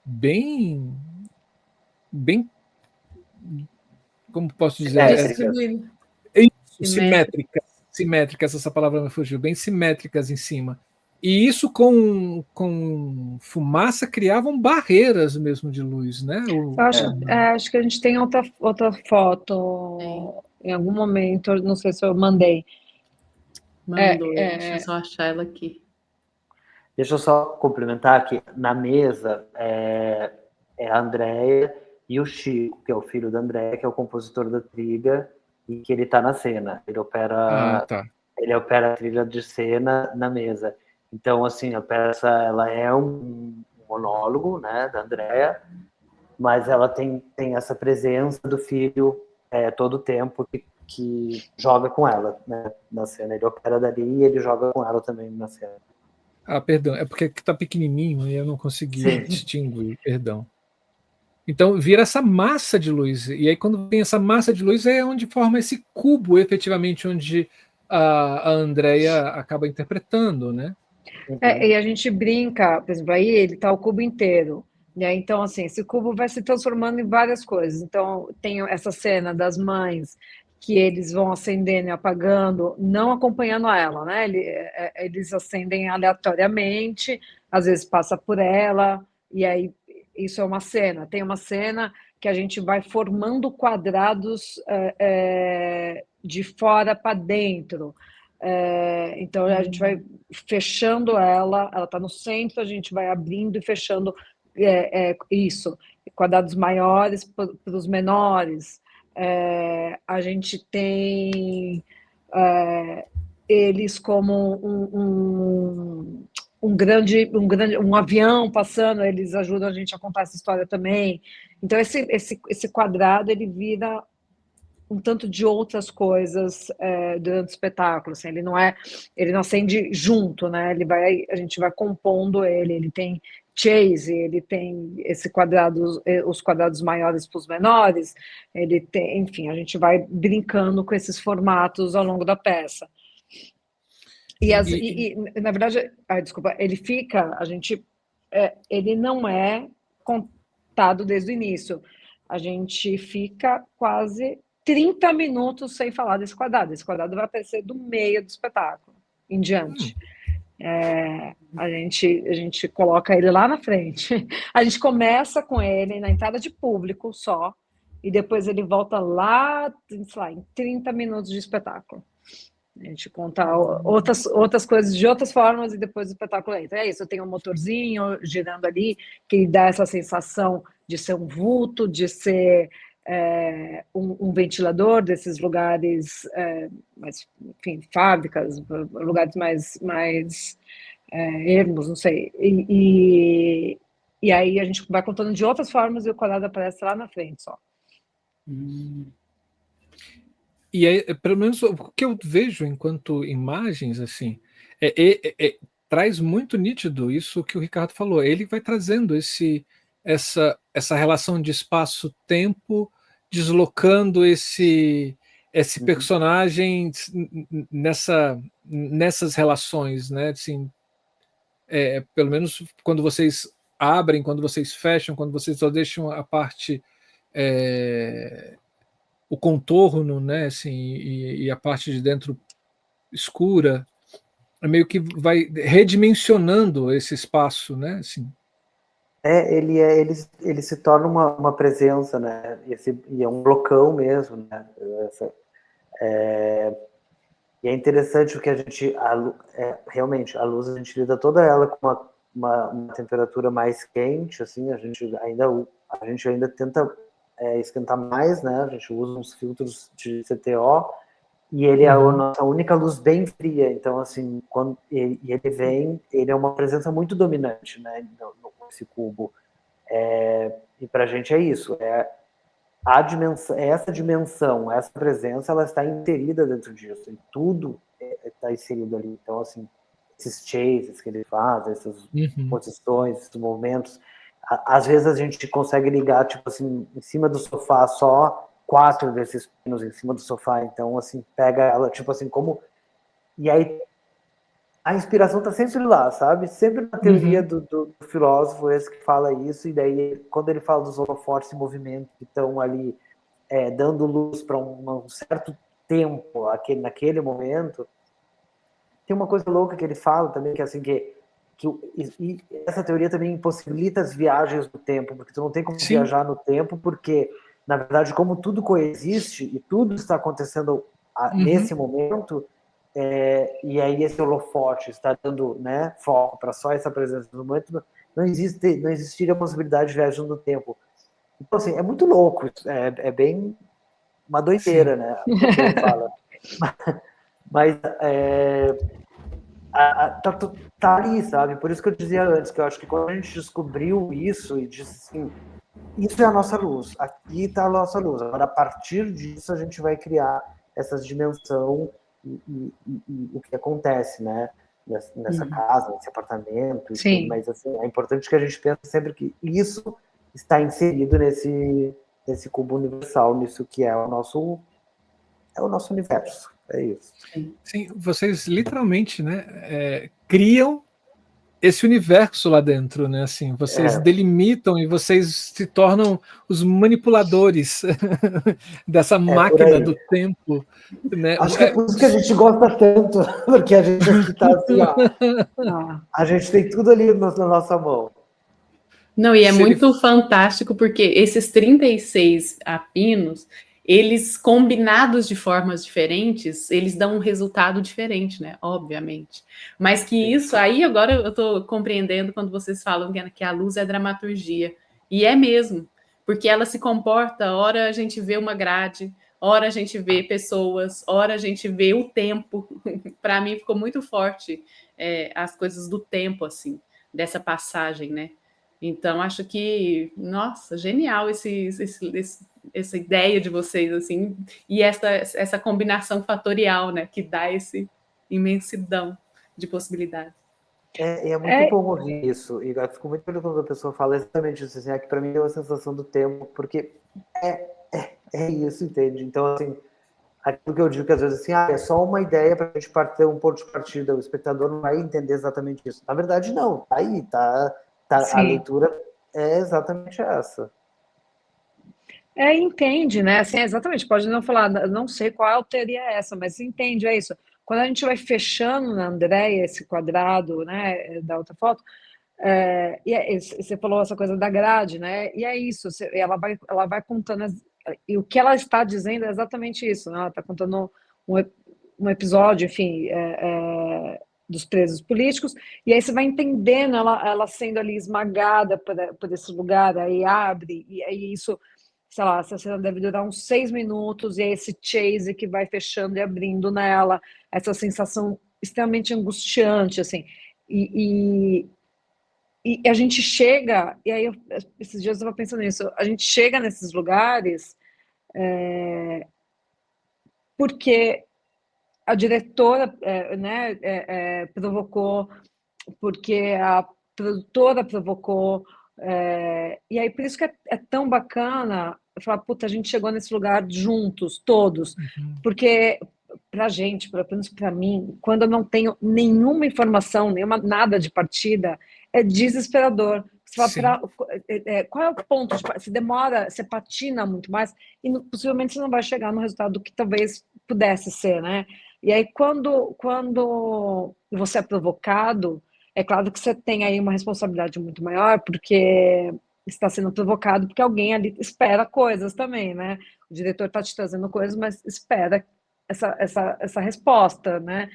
bem bem, como posso dizer? Distribuindo. Simétricas, essa palavra me fugiu, bem simétricas em cima. E isso com fumaça criavam barreiras mesmo de luz, né? Acho que a gente tem outra foto em algum momento, não sei se eu mandei. Mandou, deixa eu só achar ela aqui. Deixa eu só complementar que na mesa é a Andréia e o Chico, que é o filho da Andréia, que é o compositor da trilha, e que ele está na cena. Ele opera a trilha de cena na mesa. Então, assim, a peça ela é um monólogo, né, da Andréia, mas ela tem essa presença do filho todo o tempo que joga com ela, né, na cena. Ele opera dali e ele joga com ela também na cena. Perdão, é porque está pequenininho e eu não consegui distinguir, perdão. Então vira essa massa de luz, e aí quando vem essa massa de luz é onde forma esse cubo, efetivamente, onde a Andréia acaba interpretando, né? E a gente brinca, por exemplo, aí ele está o cubo inteiro, né? Então, assim, esse cubo vai se transformando em várias coisas. Então, tem essa cena das mães que eles vão acendendo e apagando, não acompanhando ela, né? Eles acendem aleatoriamente, às vezes passa por ela, e aí isso é uma cena. Tem uma cena que a gente vai formando quadrados de fora para dentro. Então a gente vai fechando ela está no centro, a gente vai abrindo e fechando isso, quadrados maiores para os menores. A gente tem eles como um avião passando, eles ajudam a gente a contar essa história também. Então esse quadrado ele vira um tanto de outras coisas durante o espetáculo, assim, ele não acende junto, né? A gente vai compondo ele tem chase, ele tem os quadrados maiores para os menores, ele tem, enfim, a gente vai brincando com esses formatos ao longo da peça. E na verdade, desculpa, ele não é contado desde o início. A gente fica quase 30 minutos sem falar desse quadrado. Esse quadrado vai aparecer do meio do espetáculo em diante. A gente coloca ele lá na frente. A gente começa com ele na entrada de público só, e depois ele volta lá, sei lá, em 30 minutos de espetáculo. A gente conta outras coisas de outras formas e depois o espetáculo entra. É isso, eu tenho um motorzinho girando ali, que dá essa sensação de ser um vulto, de ser um ventilador desses lugares, enfim, fábricas, lugares mais ermos, não sei. E aí a gente vai contando de outras formas e o quadrado aparece lá na frente só. E aí, pelo menos o que eu vejo enquanto imagens, assim, traz muito nítido isso que o Ricardo falou. Ele vai trazendo essa relação de espaço-tempo, deslocando esse personagem nessas relações, né? Assim, pelo menos quando vocês abrem, quando vocês fecham, quando vocês só deixam a parte o contorno, né, assim, e a parte de dentro escura, meio que vai redimensionando esse espaço, né, assim. Ele se torna uma presença, né, e é um blocão mesmo, né, e é interessante o que a gente, realmente, a luz a gente lida toda ela com uma temperatura mais quente, assim, a gente ainda tenta esquentar mais, né? A gente usa uns filtros de CTO e ele é a nossa única luz bem fria. Então, assim, ele é uma presença muito dominante, né? Nesse cubo. E para a gente é isso. Essa dimensão, essa presença, ela está inserida dentro disso. E tudo está inserido ali. Então, assim, esses chases que ele faz, essas posições, esses movimentos. Às vezes a gente consegue ligar, tipo assim, em cima do sofá, só 4 desses pinos em cima do sofá. Então, assim, pega ela, tipo assim, como... E aí a inspiração está sempre lá, sabe? Sempre na teoria do filósofo, esse que fala isso, e daí, quando ele fala dos holofotes em movimento que estão ali dando luz para um certo tempo, naquele momento, tem uma coisa louca que ele fala também, que é assim, e essa teoria também impossibilita as viagens no tempo, porque tu não tem como viajar no tempo, porque, na verdade, como tudo coexiste e tudo está acontecendo nesse momento, e aí esse holofote está dando, né, foco para só essa presença no momento, não existiria a possibilidade de viagem no tempo. Então, assim, é muito louco, é bem uma doideira, né, o que ele fala. Mas tá ali, sabe? Por isso que eu dizia antes, que eu acho que quando a gente descobriu isso e disse assim, isso é a nossa luz, aqui está a nossa luz. Agora, a partir disso, a gente vai criar essa dimensão e o que acontece, né? Nessa casa, nesse apartamento. Sim. Tudo. Mas assim, é importante que a gente pense sempre que isso está inserido nesse cubo universal, nisso que é o nosso universo. É isso. Sim, vocês literalmente, né, criam esse universo lá dentro, né? Assim, vocês delimitam e vocês se tornam os manipuladores dessa máquina do tempo, né? Acho que é por isso que a gente gosta tanto, porque a gente aqui tá assim, ó. A gente tem tudo ali na nossa mão. Não, e é muito fantástico porque esses 36 pinos, eles combinados de formas diferentes, eles dão um resultado diferente, né? Obviamente. Mas que isso, aí agora eu estou compreendendo quando vocês falam que a luz é dramaturgia. E é mesmo, porque ela se comporta, ora a gente vê uma grade, ora a gente vê pessoas, ora a gente vê o tempo. Para mim ficou muito forte as coisas do tempo, assim, dessa passagem, né? Então, acho que, nossa, genial essa ideia de vocês, assim, e essa combinação fatorial, né, que dá essa imensidão de possibilidades. É muito bom ouvir isso, e eu fico muito feliz quando a pessoa fala exatamente isso, assim, que para mim é uma sensação do tempo, porque é isso, entende? Então, assim, aquilo que eu digo que às vezes assim, é só uma ideia para a gente ter um ponto de partida, o espectador não vai entender exatamente isso. Na verdade, não, tá aí, a leitura é exatamente essa. Entende, né? Assim, exatamente, pode não falar, não sei qual teoria é essa, mas entende, é isso. Quando a gente vai fechando na Andréia esse quadrado, né, da outra foto, e você falou essa coisa da grade, né? E é isso, ela vai contando, e o que ela está dizendo é exatamente isso, né? Ela está contando um episódio, enfim, dos presos políticos, e aí você vai entendendo ela sendo ali esmagada por esse lugar, aí abre, e aí isso, sei lá, essa cena deve durar uns 6 minutos, e é esse chase que vai fechando e abrindo nela, essa sensação extremamente angustiante, assim, e a gente chega, e aí esses dias eu estava pensando nisso, a gente chega nesses lugares porque a diretora provocou, porque a produtora provocou, e aí por isso que é tão bacana falar, puta, a gente chegou nesse lugar juntos, todos, porque pra gente, pelo menos pra mim, quando eu não tenho nenhuma informação, nada de partida, é desesperador. Você fala, qual é o ponto? Você demora, você patina muito mais e possivelmente você não vai chegar no resultado que talvez pudesse ser, né? E aí, quando você é provocado, é claro que você tem aí uma responsabilidade muito maior, porque está sendo provocado, porque alguém ali espera coisas também, né? O diretor está te trazendo coisas, mas espera essa resposta, né?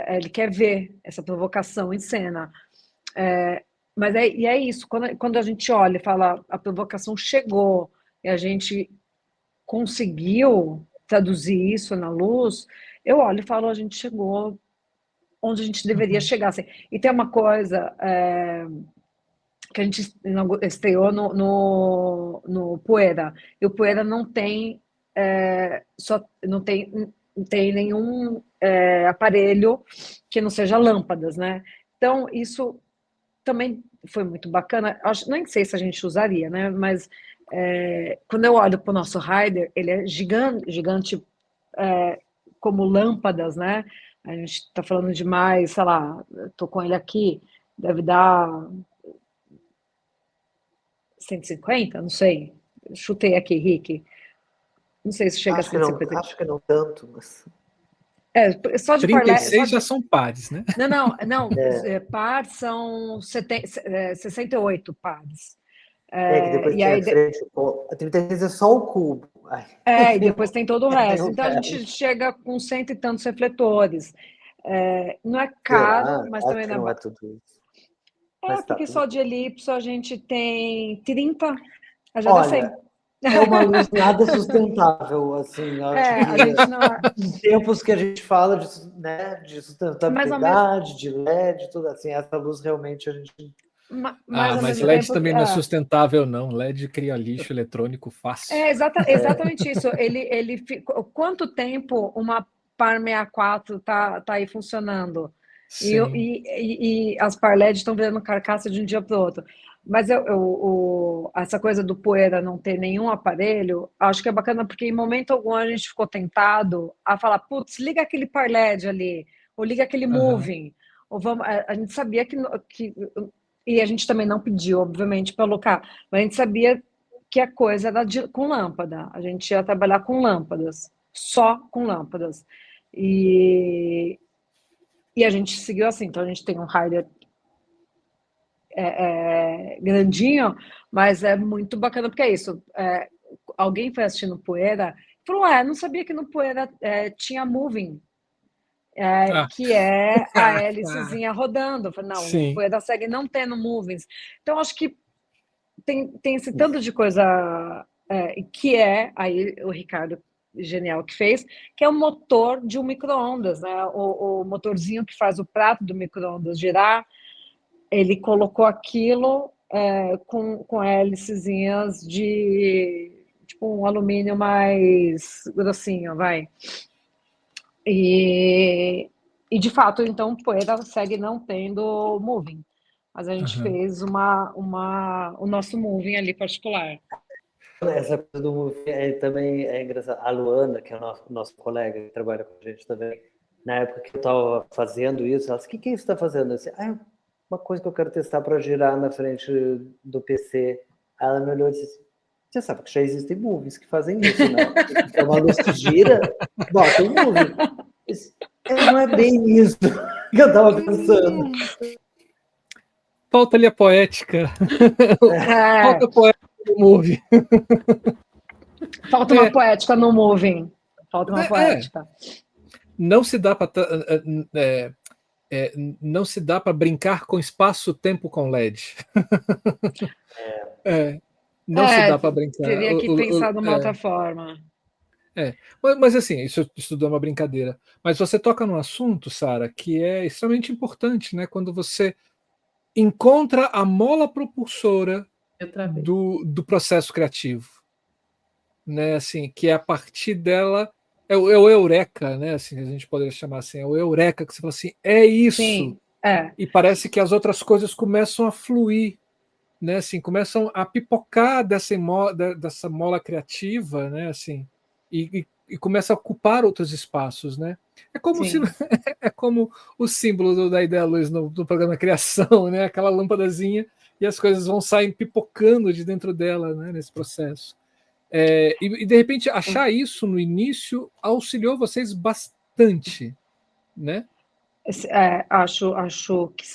Ele quer ver essa provocação em cena. Mas é isso, quando a gente olha e fala, a provocação chegou, e a gente conseguiu traduzir isso na luz, eu olho e falo, a gente chegou onde a gente deveria chegar. Assim. E tem uma coisa que a gente estreou no Poeira, e o Poeira não tem não tem nenhum aparelho que não seja lâmpadas, né? Então, isso também foi muito bacana. Nem sei se a gente usaria, né? Mas quando eu olho para o nosso rider, ele é gigante como lâmpadas, né? A gente está falando de mais, sei lá, estou com ele aqui, deve dar 150, não sei. Chutei aqui, Rick. Não sei se chega a 150. Acho que não tanto, mas... Só de 36 já são pares, né? Não. Par são 68 pares. Que depois e tem aí, a frente, a 36 é só o cubo. e depois tem todo o resto. Então a gente chega com 100 e tantos refletores. Não é caro, mas também não é tudo isso. Porque só de elipso a gente tem 30, já dá 100. É uma luz nada sustentável, assim. A gente não... Em tempos que a gente fala de sustentabilidade, de LED, tudo assim, essa luz realmente a gente... Mas LED também não é sustentável, não. LED cria lixo eletrônico fácil. Exatamente isso. Ele quanto tempo uma par 64 tá aí funcionando? E as par LED estão virando carcaça de um dia para o outro. Mas essa coisa do Poeira não ter nenhum aparelho, acho que é bacana, porque em momento algum a gente ficou tentado a falar, putz, liga aquele par LED ali, ou liga aquele moving, ou vamos... A gente sabia que e a gente também não pediu, obviamente, para alocar, mas a gente sabia que a coisa era com lâmpada, a gente ia trabalhar com lâmpadas, só com lâmpadas. E a gente seguiu assim, então a gente tem um rider grandinho, mas é muito bacana, porque é isso. Alguém foi assistindo Poeira e falou: não sabia que no Poeira tinha moving, que é a hélicezinha rodando. Eu falei, não, o Poeira segue não tendo movings. Então, acho que tem esse tanto de coisa que aí o Ricardo genial que fez, que é o motor de um micro-ondas, né? O motorzinho que faz o prato do micro-ondas girar. Ele colocou aquilo com hélicezinhas de tipo um alumínio mais grossinho, vai. E de fato, então, Poeira segue não tendo moving. Mas a gente fez o nosso moving ali particular. Essa coisa do moving também é engraçado. A Luana, que é o nosso colega que trabalha com a gente também, na época que eu estava fazendo isso, ela disse, o que é isso que você está fazendo? Eu disse, uma coisa que eu quero testar para girar na frente do PC. Ela me olhou e disse, você sabe que já existem movies que fazem isso, né? É uma luz que gira, bota um movie. Não é bem isso que eu estava pensando. Falta ali a poética. Falta a poética no movie. Falta uma poética no moving. Falta uma poética. Não se dá para... não se dá para brincar com espaço-tempo com LED. Não se dá para brincar. Teria que pensar de uma outra forma. Mas assim, isso é uma brincadeira. Mas você toca num assunto, Sara, que é extremamente importante, né? Quando você encontra a mola propulsora do processo criativo, né? Assim, que é a partir dela é o eureka, né? Assim, a gente poderia chamar assim, é o eureka que você fala assim, é isso. Sim, E parece que as outras coisas começam a fluir, né? Assim, começam a pipocar dessa mola criativa, né? Assim, e começa a ocupar outros espaços, né? É como é como o símbolo da Ideia Luz no programa Criação, né? Aquela lâmpadazinha e as coisas vão sair pipocando de dentro dela, né? Nesse processo. E de repente achar isso no início auxiliou vocês bastante, né? Acho que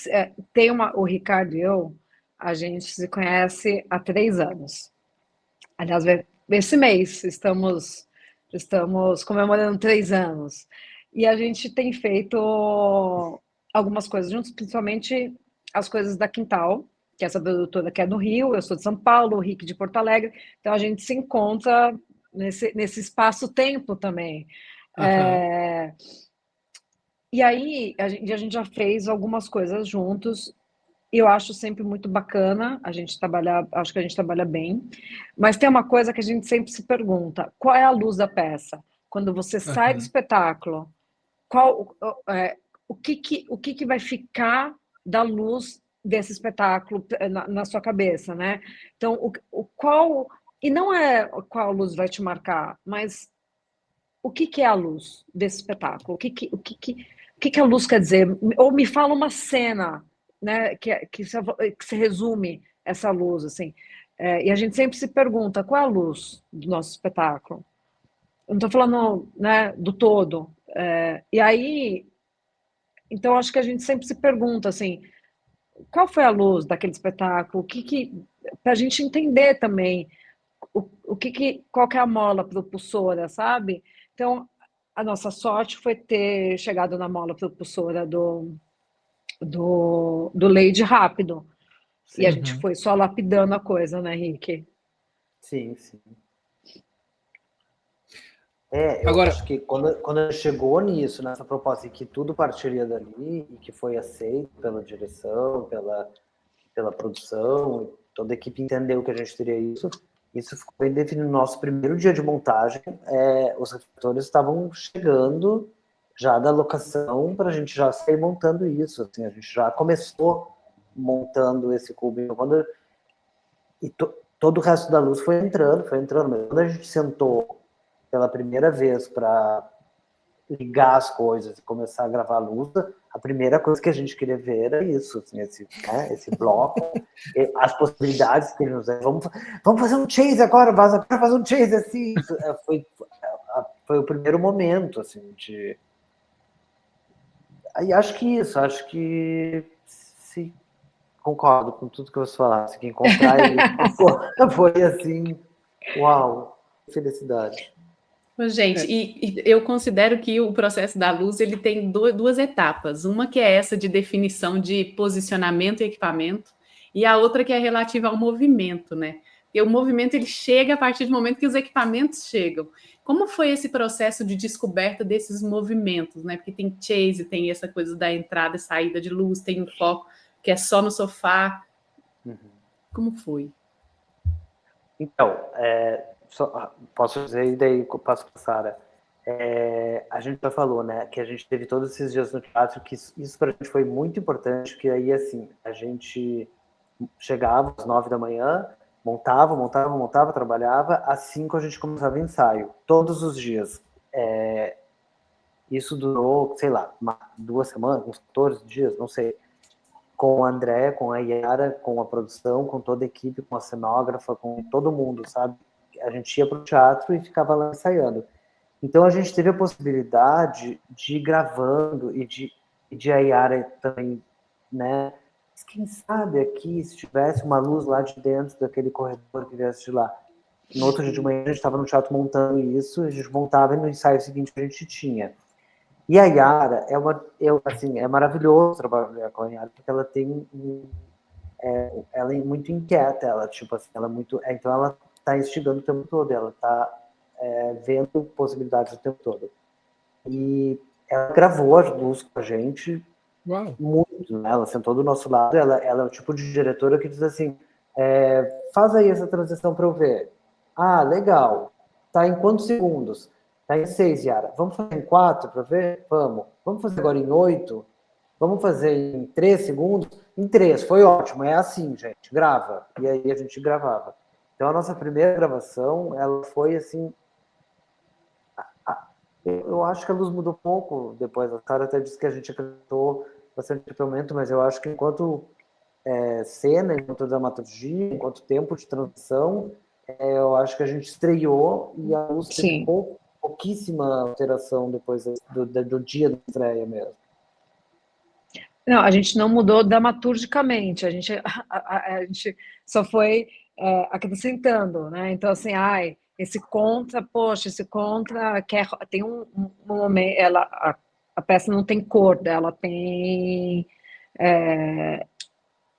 tem o Ricardo e eu, a gente se conhece há 3 anos. Aliás, esse mês estamos comemorando 3 anos. E a gente tem feito algumas coisas juntos, principalmente as coisas da Quintal, que é essa produtora que é do Rio, eu sou de São Paulo, o Rick de Porto Alegre, então a gente se encontra nesse espaço-tempo também. E aí a gente já fez algumas coisas juntos, eu acho sempre muito bacana, acho que a gente trabalha bem, mas tem uma coisa que a gente sempre se pergunta, qual é a luz da peça? Quando você sai do espetáculo, o que vai ficar da luz desse espetáculo na sua cabeça, né? Então, e não é qual luz vai te marcar, mas o que que é a luz desse espetáculo? O que que a luz quer dizer? Ou me fala uma cena, né, que se resume essa luz, assim. E a gente sempre se pergunta, qual é a luz do nosso espetáculo? Eu não estou falando, né, do todo. E aí, então, acho que a gente sempre se pergunta, assim, qual foi a luz daquele espetáculo? Para a gente entender também qual que é a mola propulsora, sabe? Então, a nossa sorte foi ter chegado na mola propulsora do Lady rápido. E a Sim, gente Uhum. foi só lapidando a coisa, né, Henrique? sim, sim. Eu Agora, acho que quando chegou nisso, nessa proposta, e que tudo partiria dali, e que foi aceito pela direção, pela produção, e toda a equipe entendeu que a gente teria isso ficou bem definido no nosso primeiro dia de montagem. Os refletores estavam chegando já da locação para a gente já sair montando isso. Assim, a gente já começou montando esse cubinho. Todo o resto da luz foi entrando, mas quando a gente sentou pela primeira vez para ligar as coisas e começar a gravar a luz, a primeira coisa que a gente queria ver era isso, assim, esse bloco, as possibilidades que nos vamos fazer um chase agora, vaza para fazer um chase assim. Foi o primeiro momento, assim, de. Aí acho que se concordo com tudo que você falasse, que encontrar ele foi assim, uau, felicidade. Gente, e eu considero que o processo da luz ele tem duas etapas. Uma que é essa de definição de posicionamento e equipamento, e a outra que é relativa ao movimento, né? E o movimento ele chega a partir do momento que os equipamentos chegam. Como foi esse processo de descoberta desses movimentos, né? Porque tem chase, tem essa coisa da entrada e saída de luz, tem o foco que é só no sofá. Como foi? Então, posso dizer, e daí passo para a Sara. A gente já falou, né, que a gente teve todos esses dias no teatro, que isso para a gente foi muito importante, que aí, assim, a gente chegava às 9 da manhã, montava, trabalhava, às 5 a gente começava o ensaio, todos os dias. Isso durou, sei lá, 2 semanas, uns 14 dias, não sei. Com o André, com a Yara, com a produção, com toda a equipe, com a cenógrafa, com todo mundo, sabe? A gente ia para o teatro e ficava lá ensaiando. Então a gente teve a possibilidade de ir gravando e de a Yara também, né? Mas quem sabe aqui, se tivesse uma luz lá de dentro daquele corredor que viesse de lá. No outro dia de manhã a gente estava no teatro montando isso, a gente montava e no ensaio seguinte a gente tinha. E a Yara assim, é maravilhoso trabalhar com a Yara, porque ela tem ela é muito inquieta, ela tipo assim, ela é muito, então ela está instigando o tempo todo, ela está vendo possibilidades o tempo todo. E ela gravou as luzes com a gente. uau. Muito, né? Ela sentou do nosso lado, ela é o tipo de diretora que diz assim, faz aí essa transição para eu ver. Ah, legal. Tá em quantos segundos? Tá em 6, Yara. Vamos fazer em 4 para ver? Vamos. Vamos fazer agora em 8? Vamos fazer em 3 segundos? Em 3, foi ótimo. É assim, gente. Grava. E aí a gente gravava. Então a nossa primeira gravação, ela foi assim. Eu acho que a luz mudou pouco depois. A Sara até disse que a gente acreditou bastante equipamento, mas eu acho que enquanto cena, enquanto dramaturgia, enquanto tempo de transição, eu acho que a gente estreou e a luz teve Sim. pouquíssima alteração depois do dia da estreia mesmo. Não, a gente não mudou dramaturgicamente, a gente só foi acrescentando, né? Então, assim, esse contra, poxa, esse contra tem um momento, a peça não tem cor, ela tem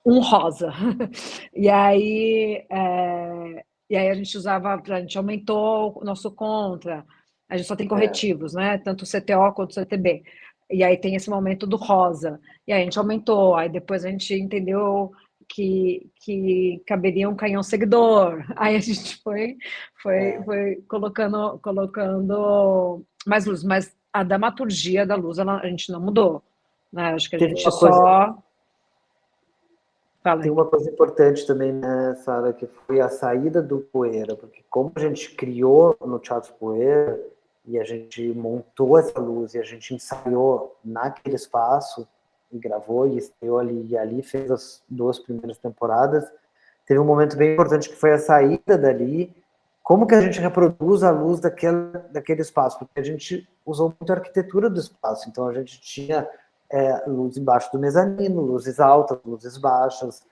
um rosa. E aí a gente a gente aumentou o nosso contra, a gente só tem corretivos, né? Tanto o CTO quanto o CTB. E aí tem esse momento do rosa. E aí a gente aumentou, aí depois a gente entendeu que caberia um canhão seguidor. Aí a gente foi colocando mais luz, mas a dramaturgia da luz a gente não mudou, né? Acho que a Teve gente uma coisa, só. Fala tem aí. uma coisa importante também, né, Sara, que foi a saída do Poeira, porque como a gente criou no Teatro Poeira, e a gente montou essa luz, e a gente ensaiou naquele espaço, e gravou, e estreou ali, e ali fez as 2 primeiras temporadas. Teve um momento bem importante que foi a saída dali. Como que a gente reproduz a luz daquele espaço? Porque a gente usou muito a arquitetura do espaço, então a gente tinha luz embaixo do mezanino, luzes altas, luzes baixas,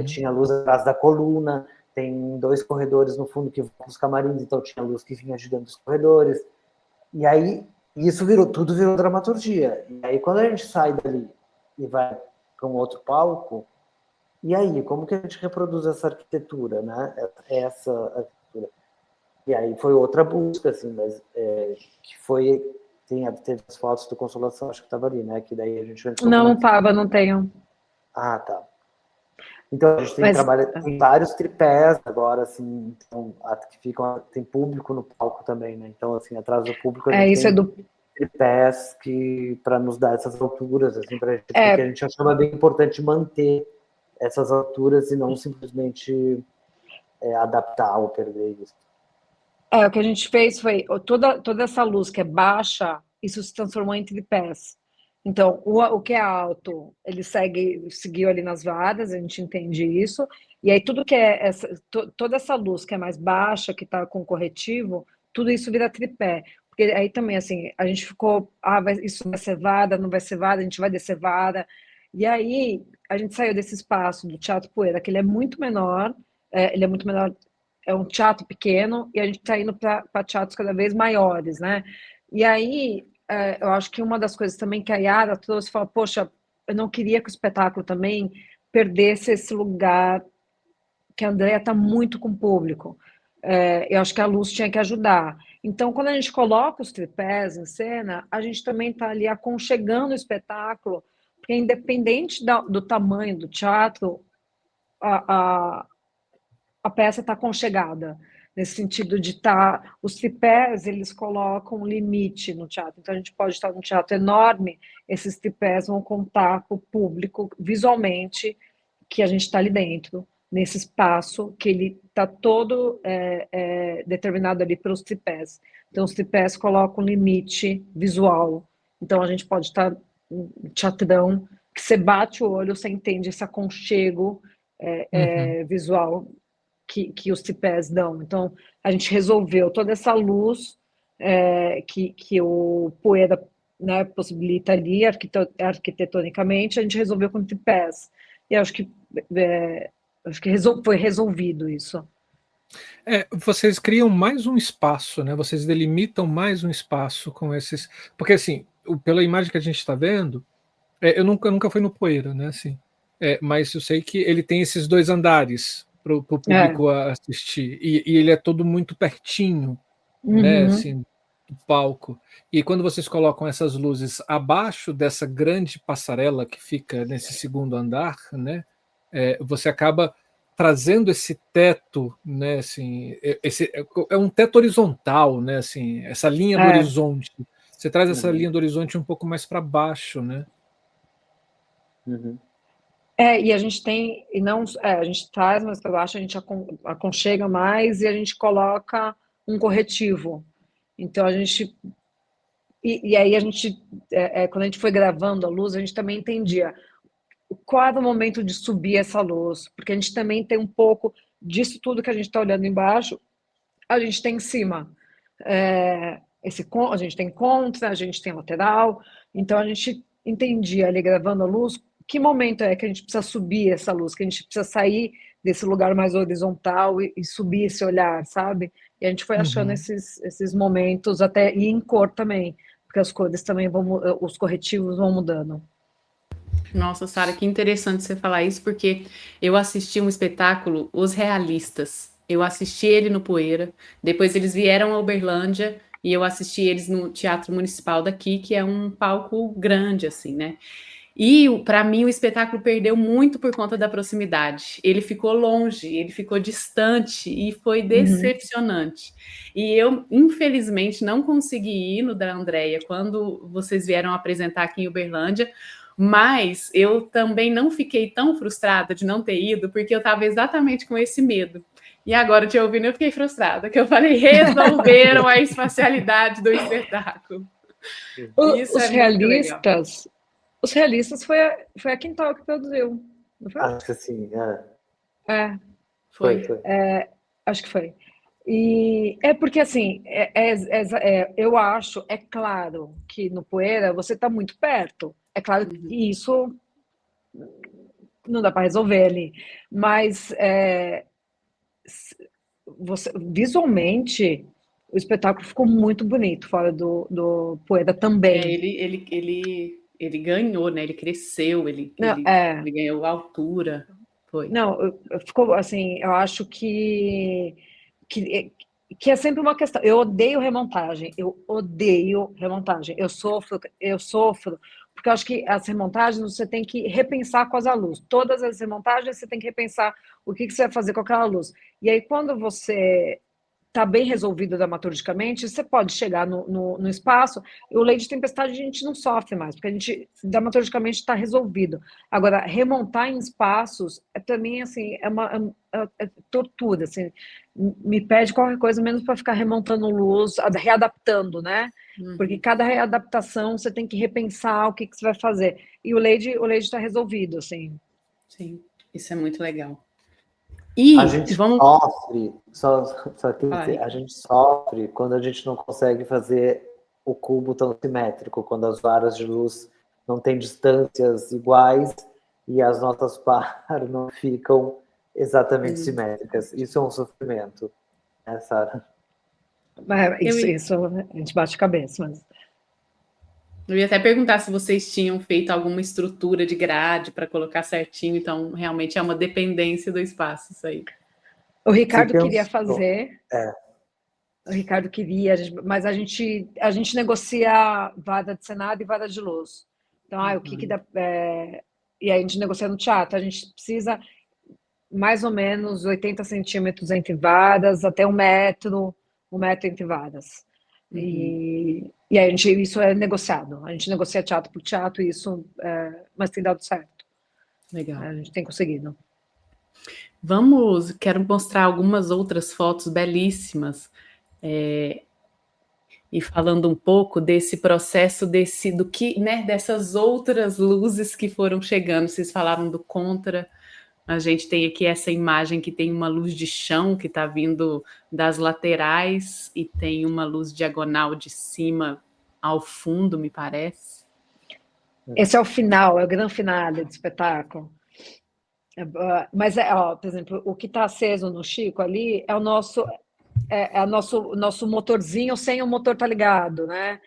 tinha luz atrás da coluna, tem 2 corredores no fundo que vão para os camarins, então tinha luz que vinha de dentro dos corredores. E aí, isso tudo virou dramaturgia. E aí, quando a gente sai dali e vai para um outro palco, e aí, como que a gente reproduz essa arquitetura, né? Essa arquitetura. E aí foi outra busca, assim, mas que foi... Teve as fotos do Consolação, acho que estava ali, né? Que daí a gente... Não estava, não tenho. Ah, tá. Então, a gente tem vários tripés agora, assim, então, tem público no palco também, né? Então, assim, atrás do público a gente tem tripés para nos dar essas alturas, assim, porque a gente achava bem importante manter essas alturas e não simplesmente adaptar ou perder isso. O que a gente fez foi, toda essa luz que é baixa, isso se transformou em tripés. Então, o que é alto, ele seguiu ali nas varas, a gente entende isso, e aí tudo que é toda essa luz que é mais baixa, que está com corretivo, tudo isso vira tripé. Porque aí também, assim, a gente ficou, isso vai ser vara, não vai ser vara, a gente vai descer vara. E aí, a gente saiu desse espaço do Teatro Poeira, que ele é muito menor, é um teatro pequeno, e a gente está indo para teatros cada vez maiores, né? E aí, eu acho que uma das coisas também que a Yara trouxe, falou, poxa, eu não queria que o espetáculo também perdesse esse lugar que a Andrea está muito com o público. Eu acho que a luz tinha que ajudar. Então, quando a gente coloca os tripés em cena, a gente também está ali aconchegando o espetáculo, porque independente do tamanho do teatro, a peça está aconchegada, nesse sentido de estar... Os tripés, eles colocam um limite no teatro. Então, a gente pode estar num teatro enorme, esses tripés vão contar para o público, visualmente, que a gente está ali dentro, nesse espaço, que ele está todo determinado ali pelos tripés. Então, os tripés colocam um limite visual. Então, a gente pode estar num teatrão, que você bate o olho, você entende esse aconchego visual que os tripés dão. Então, a gente resolveu toda essa luz que o Poeira, né, possibilita ali, arquitetonicamente, a gente resolveu com tripés. E acho que foi resolvido isso. Vocês criam mais um espaço, né? Vocês delimitam mais um espaço com esses... Porque, assim, pela imagem que a gente está vendo, eu nunca fui no Poeira, né? Assim, mas eu sei que ele tem esses 2 andares para o público assistir, e ele é todo muito pertinho, né, assim, do palco. E quando vocês colocam essas luzes abaixo dessa grande passarela que fica nesse 2º andar, né, você acaba trazendo esse teto, né, assim, é um teto horizontal, né, assim, essa linha do horizonte. Você traz essa linha do horizonte um pouco mais para baixo, né? E a gente tem, e não, a gente traz mais para baixo, a gente aconchega mais e a gente coloca um corretivo. Então a gente, e aí a gente, quando a gente foi gravando a luz, a gente também entendia qual era o momento de subir essa luz, porque a gente também tem um pouco disso tudo que a gente está olhando embaixo, a gente tem em cima. A gente tem contra, a gente tem lateral, então a gente entendia ali gravando a luz, que momento é que a gente precisa subir essa luz, que a gente precisa sair desse lugar mais horizontal e subir esse olhar, sabe? E a gente foi achando esses momentos, até e em cor também, porque as cores também os corretivos vão mudando. Nossa, Sara, que interessante você falar isso, porque eu assisti um espetáculo, Os Realistas. Eu assisti ele no Poeira, depois eles vieram a Uberlândia e eu assisti eles no Teatro Municipal daqui, que é um palco grande, assim, né? E, para mim, o espetáculo perdeu muito por conta da proximidade. Ele ficou longe, ele ficou distante e foi decepcionante. E eu, infelizmente, não consegui ir no da Andrea quando vocês vieram apresentar aqui em Uberlândia, mas eu também não fiquei tão frustrada de não ter ido, porque eu estava exatamente com esse medo. E agora, te ouvindo, eu fiquei frustrada, que eu falei, resolveram a espacialidade do espetáculo. Isso Os é muito legal. Os realistas foi a Quintal que produziu, não foi? Acho que sim, É, Foi. acho que foi. E é porque, assim, eu acho, é claro que no Poeira você está muito perto. É claro que isso não dá para resolver ali. Mas visualmente, o espetáculo ficou muito bonito fora do Poeira também. Ele ganhou, né? Ele cresceu, ele Não, ganhou altura. Foi. Não, ficou assim, eu acho que é sempre uma questão. Eu odeio remontagem, eu sofro, porque eu acho que as remontagens você tem que repensar com a luz. Todas as remontagens você tem que repensar o que você vai fazer com aquela luz. E aí, quando você está bem resolvido dramaturgicamente, você pode chegar no espaço, e o Lei de Tempestade a gente não sofre mais, porque a gente dramaturgicamente está resolvido. Agora, remontar em espaços também assim, é tortura, assim, me pede qualquer coisa menos para ficar remontando luz, readaptando, né? Porque cada readaptação você tem que repensar o que você vai fazer. E o Lady está resolvido, assim. Sim, isso é muito legal. E a gente sofre, só quer dizer, a gente sofre quando a gente não consegue fazer o cubo tão simétrico, quando as varas de luz não têm distâncias iguais e as notas par não ficam exatamente simétricas. Isso é um sofrimento, né, Sara? Isso a gente bate a cabeça, mas... Eu ia até perguntar se vocês tinham feito alguma estrutura de grade para colocar certinho, então realmente é uma dependência do espaço isso aí. O Ricardo queria fazer. O Ricardo queria, mas a gente negocia vara de Senado e vara de luz. Então, o que dá... e aí a gente negocia no teatro. A gente precisa mais ou menos 80 centímetros entre varas, até 1 metro entre varas. E aí isso é negociado. A gente negocia teatro por teatro, mas tem dado certo. Legal. A gente tem conseguido. Quero mostrar algumas outras fotos belíssimas. E falando um pouco desse processo, dessas outras luzes que foram chegando. Vocês falaram do contra. A gente tem aqui essa imagem que tem uma luz de chão que está vindo das laterais e tem uma luz diagonal de cima ao fundo, me parece. Esse é o final, é o grande finale do espetáculo. Mas, por exemplo, o que está aceso no Chico ali é o nosso motorzinho sem o motor tá ligado, né?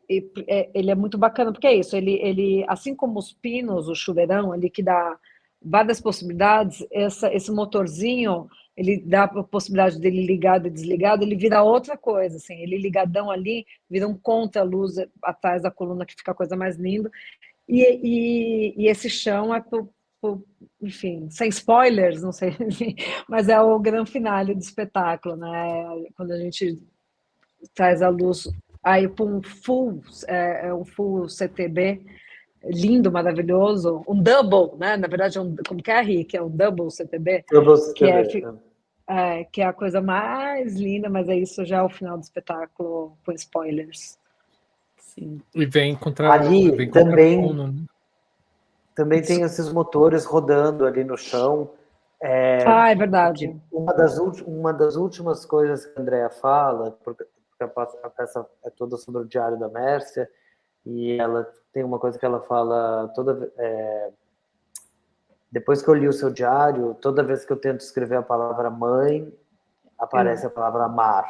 Ele é muito bacana, porque é isso, ele assim como os pinos, o chuveirão ali que dá várias possibilidades, esse motorzinho, ele dá a possibilidade dele ligado e desligado, ele vira outra coisa, assim, ele ligadão ali, vira um contra-luz atrás da coluna, que fica a coisa mais linda, e esse chão enfim, sem spoilers, não sei, mas é o grande finale do espetáculo, né? Quando a gente traz a luz aí para um full CTB, lindo, maravilhoso, um double, né? Na verdade, como que é, Rick? É um double CTB, que é a coisa mais linda, mas isso já é o final do espetáculo com spoilers. Sim. E vem contra ali também tem esses motores rodando ali no chão. É verdade. Uma das últimas coisas que a Andrea fala, porque a peça é toda sobre o Diário da Mércia, e ela tem uma coisa que ela fala depois que eu li o seu diário, toda vez que eu tento escrever a palavra mãe, aparece a palavra mar.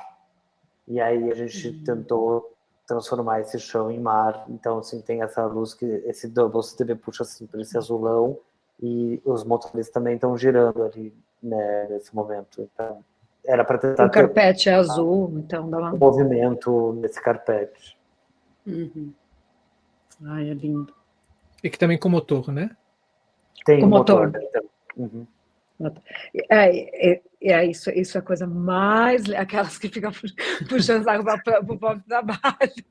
E aí a gente tentou transformar esse chão em mar. Então, assim, tem essa luz que esse double CTB puxa assim por esse azulão, e os motores também estão girando ali, né, nesse momento. Então, era para tentar o carpete é azul, então dá um movimento nesse carpete. Ai, é lindo. E que também com motor, né? Tem com motor. Isso é a coisa mais... Aquelas que ficam puxando para o próprio trabalho.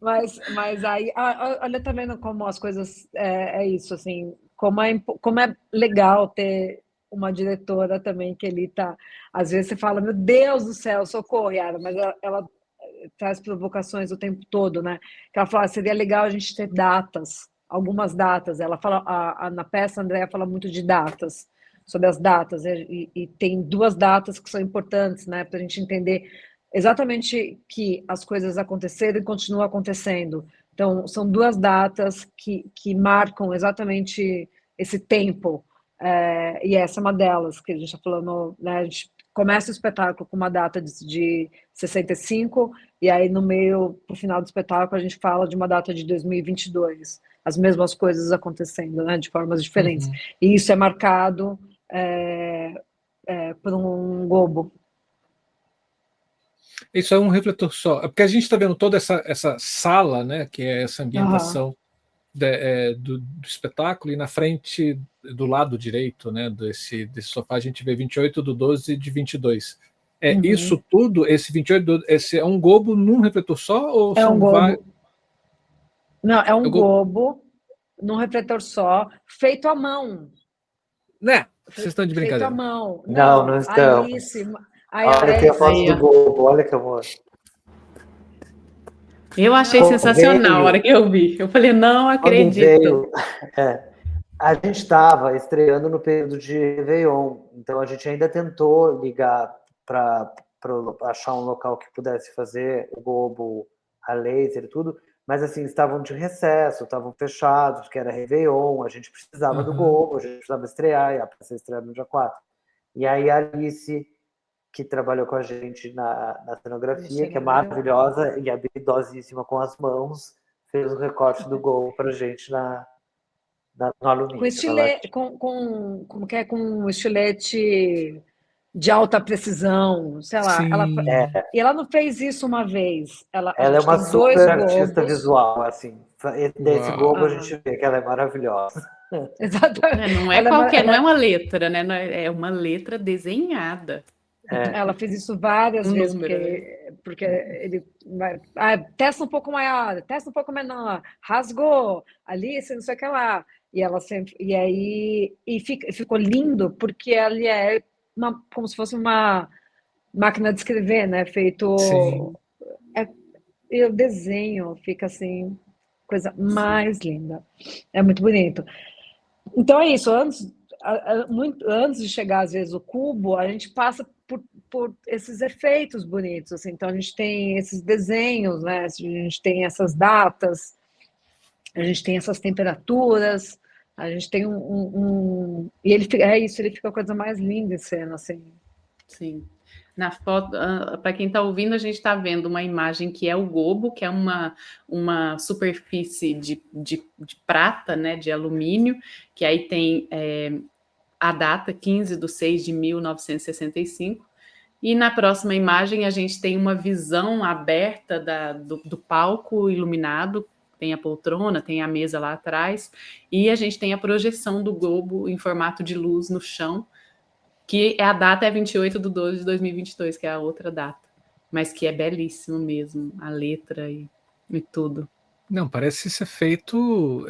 Mas aí, olha também como as coisas... É isso, assim, como é legal ter uma diretora também que ele tá. Às vezes você fala, meu Deus do céu, socorro, Yara, mas ela traz provocações o tempo todo, né? Que ela fala, seria legal a gente ter datas, algumas datas. Ela fala, na peça, a Andrea fala muito de datas, sobre as datas, e tem 2 datas que são importantes, né? Para a gente entender exatamente que as coisas aconteceram e continuam acontecendo. Então, são 2 datas que marcam exatamente esse tempo, e essa é uma delas, que a gente está falando, né? A gente começa o espetáculo com uma data de 65, e aí no meio, pro final do espetáculo, a gente fala de uma data de 2022, as mesmas coisas acontecendo, né? De formas diferentes. E isso é marcado por um globo. Isso é um refletor só. É porque a gente está vendo toda essa sala, né, que é essa ambientação do espetáculo, e na frente, do lado direito, né, desse sofá, a gente vê 28/12/22. Isso tudo, esse 28, esse é um globo num refletor só? Ou É são um globo. vários? Não, é um globo num refletor só, feito à mão. Né? Vocês estão de Feito à brincadeira. mão. Não estamos. Alice, Olha aqui a foto do globo, olha que amor. Eu achei sensacional a hora que eu vi. Eu falei, não acredito. A gente estava estreando no período de Réveillon, então a gente ainda tentou ligar para achar um local que pudesse fazer o globo a laser e tudo, mas assim, estavam de recesso, estavam fechados, porque era Réveillon, a gente precisava do globo, a gente precisava estrear, e a peça estreava no dia 4. E aí a Alice, que trabalhou com a gente na cenografia, que é maravilhosa e habilidosíssima com as mãos, fez o recorte do globo para a gente no alumínio. Com estilete, como que é? Com um estilete de alta precisão, sei lá. E ela não fez isso uma vez. Ela é uma super artista visual, assim. Desse globo a gente vê que ela é maravilhosa. Exatamente. Não é qualquer, não é uma letra, né? É uma letra desenhada. Ela fez isso várias vezes, porque ele vai, testa um pouco maior, testa um pouco menor, rasgou, Alice, não sei o que lá. E ela sempre, ficou lindo, porque ele é como se fosse uma máquina de escrever, né? Feito. E o desenho fica assim, coisa mais linda. É muito bonito. Então é isso, antes de chegar, às vezes, o cubo, a gente passa por esses efeitos bonitos, assim. Então a gente tem esses desenhos, né? A gente tem essas datas, a gente tem essas temperaturas, a gente tem e ele fica a coisa mais linda em cena, assim. Sim. Na foto, para quem está ouvindo, a gente está vendo uma imagem que é o globo, que é uma superfície de prata, né, de alumínio, que aí tem a data 15/6/1965, e na próxima imagem a gente tem uma visão aberta do palco iluminado, tem a poltrona, tem a mesa lá atrás, e a gente tem a projeção do globo em formato de luz no chão, que a data é 28/12/2022, que é a outra data, mas que é belíssimo mesmo, a letra e tudo. Não, parece ser feito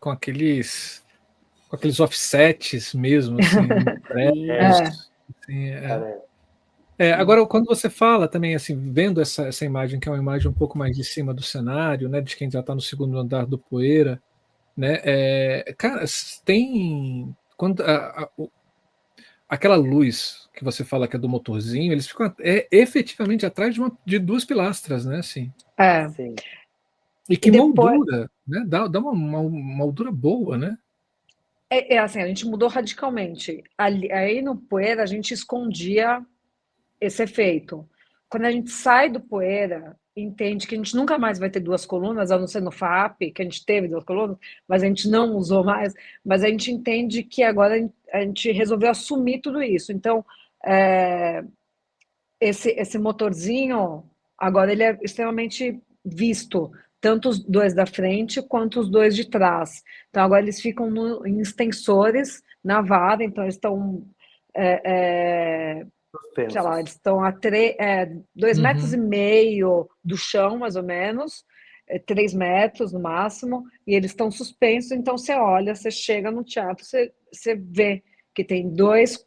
com aqueles offsets mesmo, assim, impressos. Assim, agora, quando você fala também, assim, vendo essa imagem, que é uma imagem um pouco mais de cima do cenário, né, de quem já está no segundo andar do Poeira, né, cara, tem... Aquela luz que você fala que é do motorzinho, eles ficam efetivamente atrás de 2 pilastras, né? Assim. Sim. E que moldura, né? Dá uma moldura boa, né? Assim, a gente mudou radicalmente. Aí no Poeira a gente escondia esse efeito. Quando a gente sai do Poeira, entende que a gente nunca mais vai ter 2 colunas, a não ser no FAP, que a gente teve 2 colunas, mas a gente não usou mais, mas a gente entende que agora a gente resolveu assumir tudo isso. Então, esse motorzinho, agora ele é extremamente visto, tanto os 2 da frente quanto os 2 de trás. Então, agora eles ficam em extensores na vara, então eles estão... sei lá, eles estão a 2,5 metros do chão, mais ou menos, 3 metros no máximo, e eles estão suspensos, então você olha, você chega no teatro, você vê que tem dois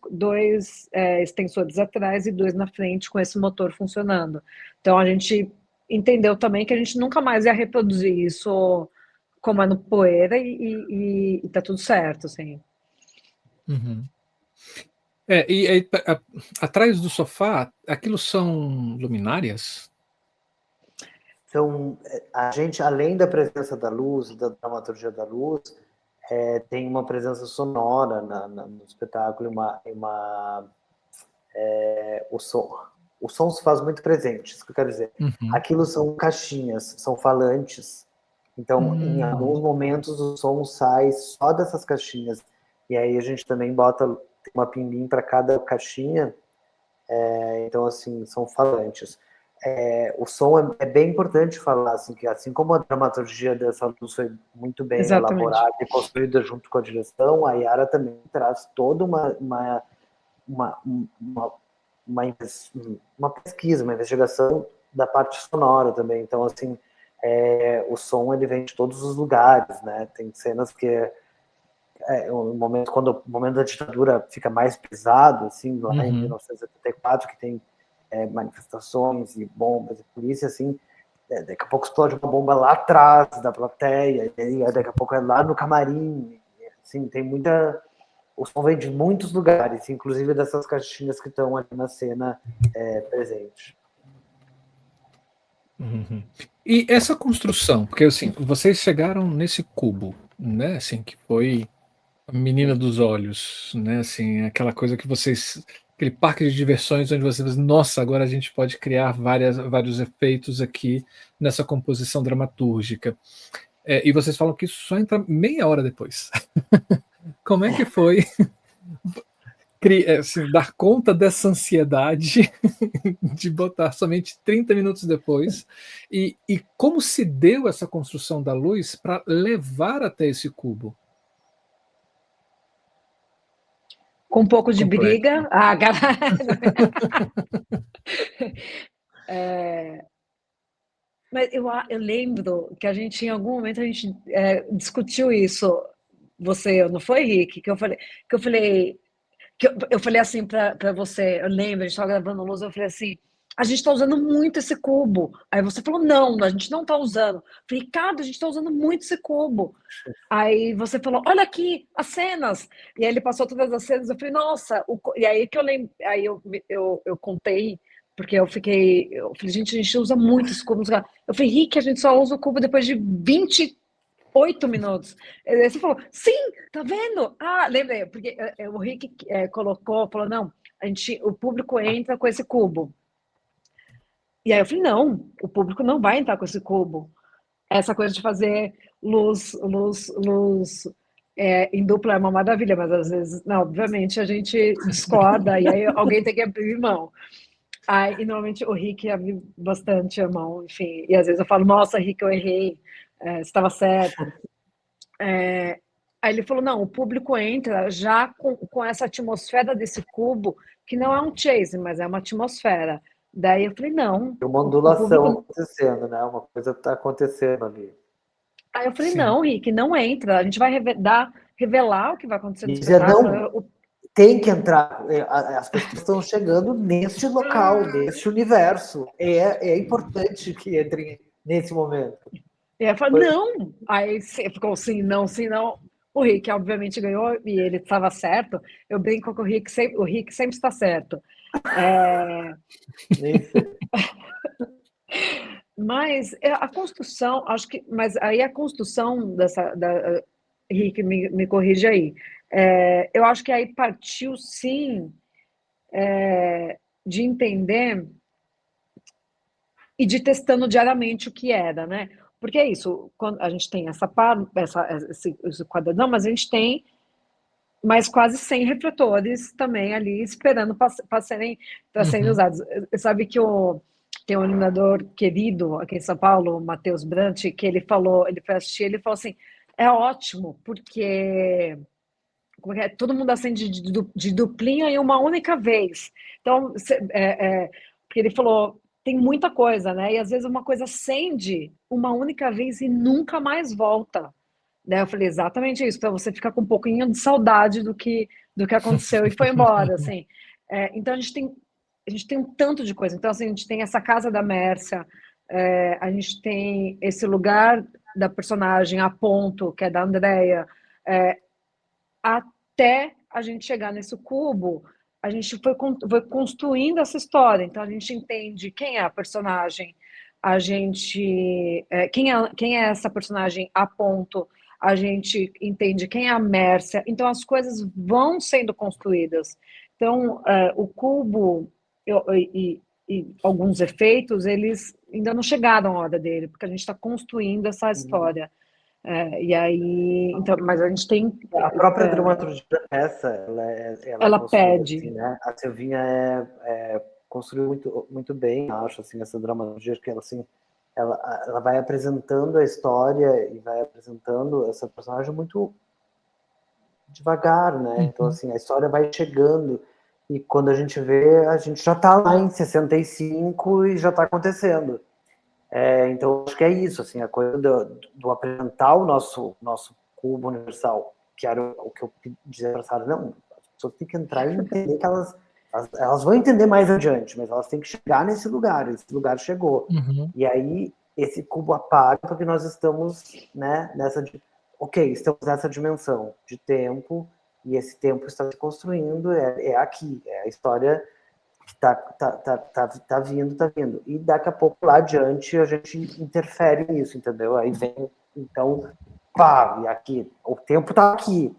extensores atrás e 2 na frente com esse motor funcionando. Então a gente entendeu também que a gente nunca mais ia reproduzir isso comando poeira e tá tudo certo, assim. Uhum. E aí, atrás do sofá, aquilo são luminárias? Então, a gente, além da presença da luz, da dramaturgia da luz, tem uma presença sonora no espetáculo, o som se faz muito presente, isso que eu quero dizer. Uhum. Aquilo são caixinhas, são falantes, então em alguns momentos o som sai só dessas caixinhas, e aí a gente também bota uma pinguim para cada caixinha, então assim, são falantes. O som é bem importante falar, assim, que assim como a dramaturgia dessa luz foi muito bem elaborada e construída junto com a direção, a Yara também traz toda uma pesquisa, uma investigação da parte sonora também. Então, assim, o som ele vem de todos os lugares, né? Tem cenas que quando o momento da ditadura fica mais pesado, assim, lá em 1974, que tem manifestações e bombas e polícia, assim, daqui a pouco explode uma bomba lá atrás da plateia, e aí, daqui a pouco é lá no camarim, assim, tem muita... O som vem de muitos lugares, inclusive dessas caixinhas que estão ali na cena presente. Uhum. E essa construção, porque assim, vocês chegaram nesse cubo, né, assim, que foi a menina dos olhos, né, assim, aquela coisa que vocês, aquele parque de diversões onde vocês, nossa, agora a gente pode criar vários efeitos aqui nessa composição dramatúrgica. E vocês falam que isso só entra meia hora depois. Como é que foi assim, dar conta dessa ansiedade de botar somente 30 minutos depois e como se deu essa construção da luz para levar até esse cubo? Com um pouco de Complexo. briga. Ah, galera. Mas eu lembro que a gente, em algum momento, a gente discutiu isso, você, não foi, Rick? Que eu falei assim para você, eu lembro, a gente estava gravando luz, eu falei assim, a gente está usando muito esse cubo. Aí você falou, não, a gente não está usando. Eu falei, Ricardo, a gente está usando muito esse cubo. Aí você falou, olha aqui, as cenas. E aí ele passou todas as cenas, eu falei, nossa, e aí que eu lembro, aí eu contei, porque eu falei, gente, a gente usa muito esse cubo. Eu falei, Rick, a gente só usa o cubo depois de 28 minutos. Aí você falou, sim, tá vendo? Ah, lembrei, porque o Rick falou, não, o público entra com esse cubo. E aí eu falei, não, o público não vai entrar com esse cubo. Essa coisa de fazer luz em dupla é uma maravilha, mas às vezes, não, obviamente a gente discorda e aí alguém tem que abrir mão. E normalmente o Rick abre bastante a mão, enfim, e às vezes eu falo, nossa, Rick, eu errei, você estava certo. Aí ele falou, não, o público entra já com essa atmosfera desse cubo, que não é um chase, mas é uma atmosfera. Daí eu falei, não. Tem uma ondulação acontecendo, né? Uma coisa está acontecendo ali. Aí eu falei, Sim. não, Rick, não entra. A gente vai revelar o que vai acontecer no espetáculo. Não, tem que entrar. As pessoas estão chegando nesse local, nesse universo. É importante que entrem nesse momento. E aí eu falei, não. Aí ficou sim, não. O Rick, obviamente, ganhou e ele estava certo. Eu brinco com o Rick sempre está certo. Mas a construção, acho que. Mas aí a construção Rick, me corrige aí. Eu acho que aí partiu, sim, de entender e de testando diariamente o que era, né? Porque é isso, quando a gente tem esse quadradão, mas a gente tem mais quase 100 refletores também ali esperando para serem usados. Sabe que tem um iluminador querido aqui em São Paulo, o Matheus Brant, que ele foi assistir, ele falou assim, é ótimo, porque todo mundo acende de duplinha em uma única vez. Então, porque ele falou, tem muita coisa, né? E às vezes uma coisa acende uma única vez e nunca mais volta. Daí eu falei, exatamente isso, para você ficar com um pouquinho de saudade do que aconteceu e foi embora, assim. Então a gente tem um tanto de coisa. Então, assim, a gente tem essa casa da Mércia, a gente tem esse lugar da personagem a ponto, que é da Andrea, até a gente chegar nesse cubo, a gente foi construindo essa história. Então a gente entende quem é a personagem, quem é essa personagem a ponto, a gente entende quem é a Mércia. Então as coisas vão sendo construídas. Então o cubo e alguns efeitos, eles ainda não chegaram à hora dele, porque a gente está construindo essa história. E aí, então, mas a gente tem. A própria dramaturgia dessa, ela Ela construiu pede. assim, né? A Silvinha construiu muito, muito bem, acho, assim, essa dramaturgia, que ela, assim, ela vai apresentando a história e vai apresentando essa personagem muito devagar, né? Então, assim, a história vai chegando e quando a gente vê, a gente já está lá em 65 e já está acontecendo. Então, acho que é isso, assim, a coisa do apresentar o nosso cubo universal, que era o que eu dizia para a Sara, não, as pessoas têm que entrar e entender que elas vão entender mais adiante, mas elas têm que chegar nesse lugar, esse lugar chegou. E aí, esse cubo apaga porque nós estamos, né, estamos nessa dimensão de tempo, e esse tempo está se construindo, é aqui, é a história que tá vindo. E daqui a pouco, lá adiante, a gente interfere nisso, entendeu? Aí vem, então, pá, e aqui, o tempo tá aqui.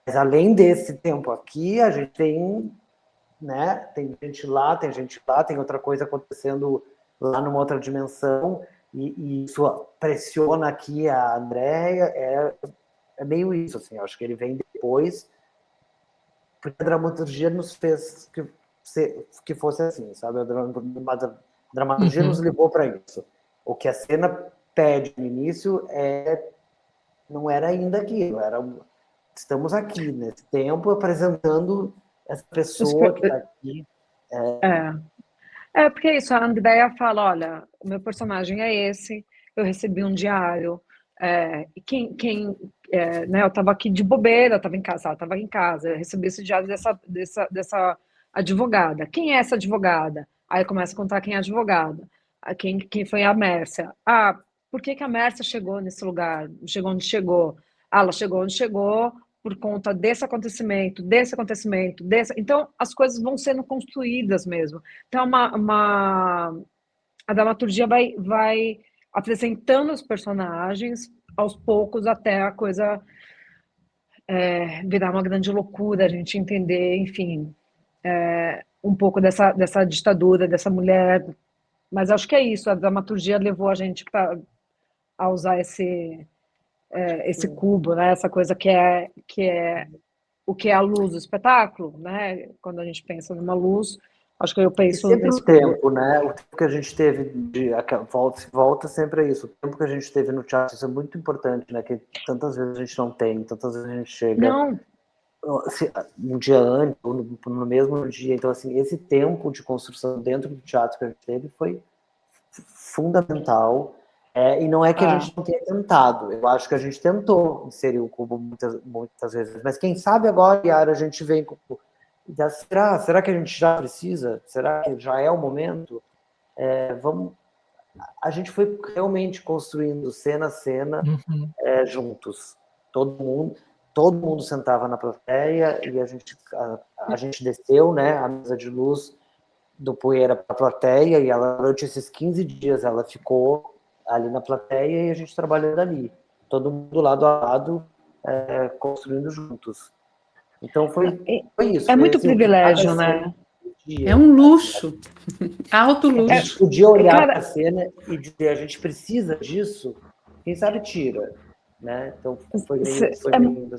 Mas além desse tempo aqui, a gente tem, né, tem gente lá, tem outra coisa acontecendo lá numa outra dimensão, e isso pressiona aqui a Andrea, é meio isso, assim, eu acho que ele vem depois, porque a dramaturgia nos fez que fosse assim, sabe? A dramaturgia nos levou para isso. O que a cena pede no início não era ainda aquilo, estamos aqui, nesse tempo, apresentando essa pessoa que está aqui. Porque é isso, a Andrea fala, olha, o meu personagem é esse, eu recebi um diário, né, eu estava aqui de bobeira, eu estava em casa, eu recebi esse diário dessa advogada. Quem é essa advogada? Aí começa a contar quem é a advogada, quem foi a Mércia. Por que a Mércia chegou nesse lugar? Chegou onde chegou? Ela chegou onde chegou por conta desse acontecimento. Então, as coisas vão sendo construídas mesmo. Então, a dramaturgia vai apresentando os personagens aos poucos até a coisa virar uma grande loucura, a gente entender, enfim, um pouco dessa ditadura, dessa mulher. Mas acho que é isso, a dramaturgia levou a gente a usar esse cubo, né? Essa coisa que é o que é a luz do espetáculo, né? Quando a gente pensa numa luz, acho que eu penso nesse tempo, né? O tempo que a gente teve volta sempre a isso. O tempo que a gente teve no teatro, isso é muito importante, né? Que tantas vezes a gente não tem, tantas vezes a gente chega um dia antes, ou no mesmo dia. Então, assim, esse tempo de construção dentro do teatro que a gente teve foi fundamental. E não é que a gente não tenha tentado. Eu acho que a gente tentou inserir o cubo muitas vezes. Mas quem sabe agora, Yara, a gente vem com... Será que a gente já precisa? Será que já é o momento? A gente foi realmente construindo cena a cena juntos. Todo mundo sentava na plateia e a gente desceu, né, a mesa de luz do Poeira para a plateia, e ela, durante esses 15 dias ela ficou ali na plateia e a gente trabalhando ali. Todo mundo lado a lado, construindo juntos. Então foi isso. É muito assim, privilégio, né? É um luxo. Alto luxo. A gente podia olhar para a cena e dizer, a gente precisa disso, quem sabe tira. Né? Então foi meio lindo.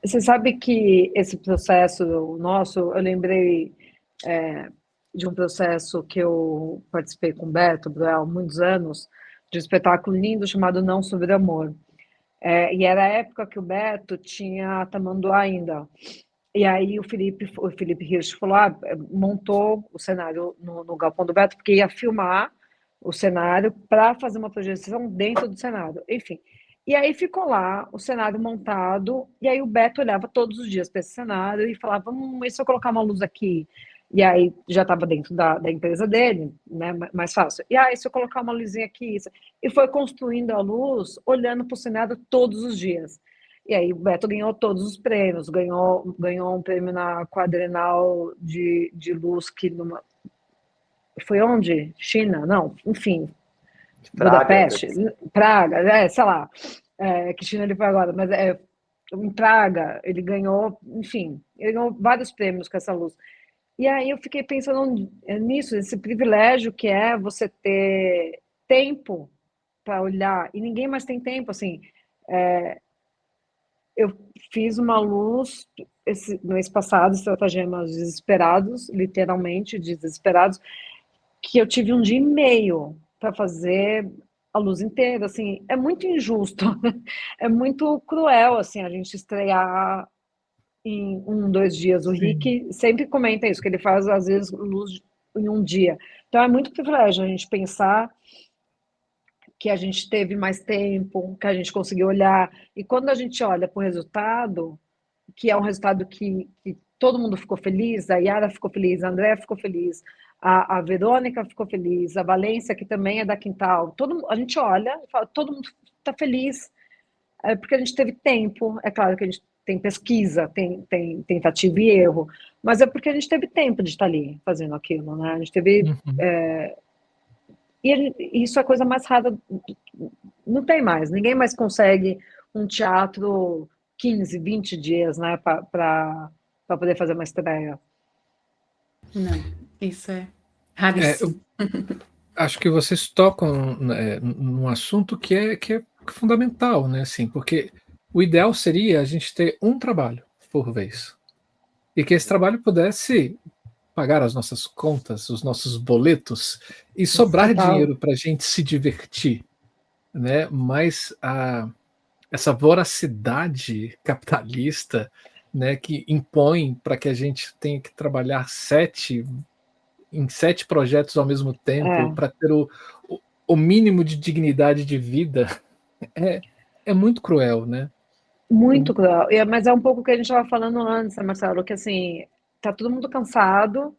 Você sabe que esse processo nosso, eu lembrei de um processo que eu participei com o Beto Bruel há muitos anos, de um espetáculo lindo chamado Não Sobre Amor. E era a época que o Beto tinha Tamanduá ainda. E aí o Felipe Hirsch falou, montou o cenário no galpão do Beto, porque ia filmar o cenário para fazer uma projeção dentro do cenário. Enfim, E aí ficou lá o cenário montado, e aí o Beto olhava todos os dias para esse cenário e falava, e se eu colocar uma luz aqui? E aí já estava dentro da empresa dele, né, mais fácil. E aí se eu colocar uma luzinha aqui? Isso. E foi construindo a luz, olhando para o cenário todos os dias. E aí o Beto ganhou todos os prêmios, ganhou um prêmio na Quadrenal de luz que numa... Foi onde? China? Não, enfim, Budapeste, Praga, sei lá, que China ele foi agora, mas em Praga ele ganhou, enfim, ele ganhou vários prêmios com essa luz. E aí eu fiquei pensando nisso, esse privilégio que é você ter tempo para olhar, e ninguém mais tem tempo, assim, eu fiz uma luz no mês passado, Estratagemas Desesperados, literalmente desesperados, que eu tive um dia e meio para fazer a luz inteira, assim, é muito injusto, é muito cruel, assim, a gente estrear em 2 dias. O Rick sempre comenta isso, que ele faz, às vezes, luz em um dia. Então, é muito privilégio a gente pensar que a gente teve mais tempo, que a gente conseguiu olhar, e quando a gente olha para o resultado, que é um resultado que todo mundo ficou feliz, a Yara ficou feliz, a Andrea ficou feliz, a Verônica ficou feliz, a Valência, que também é da Quintal, a gente olha e fala, todo mundo está feliz, porque a gente teve tempo, é claro que a gente tem pesquisa, tem tentativa e erro, mas é porque a gente teve tempo de estar ali fazendo aquilo, né? A gente teve... Isso é a coisa mais rara, não tem mais, ninguém mais consegue um teatro 15, 20 dias, né, para poder fazer uma estreia. Não, isso é raríssimo. Acho que vocês tocam num assunto que é fundamental, né? Assim, porque o ideal seria a gente ter um trabalho por vez e que esse trabalho pudesse pagar as nossas contas, os nossos boletos e sobrar dinheiro para a gente se divertir, né? Mas essa voracidade capitalista, né, que impõe para que a gente tenha que trabalhar em 7 projetos ao mesmo tempo para ter o mínimo de dignidade de vida é muito cruel, né? Muito cruel. Mas é um pouco o que a gente estava falando antes, né, Marcelo, que assim, tá todo mundo cansado,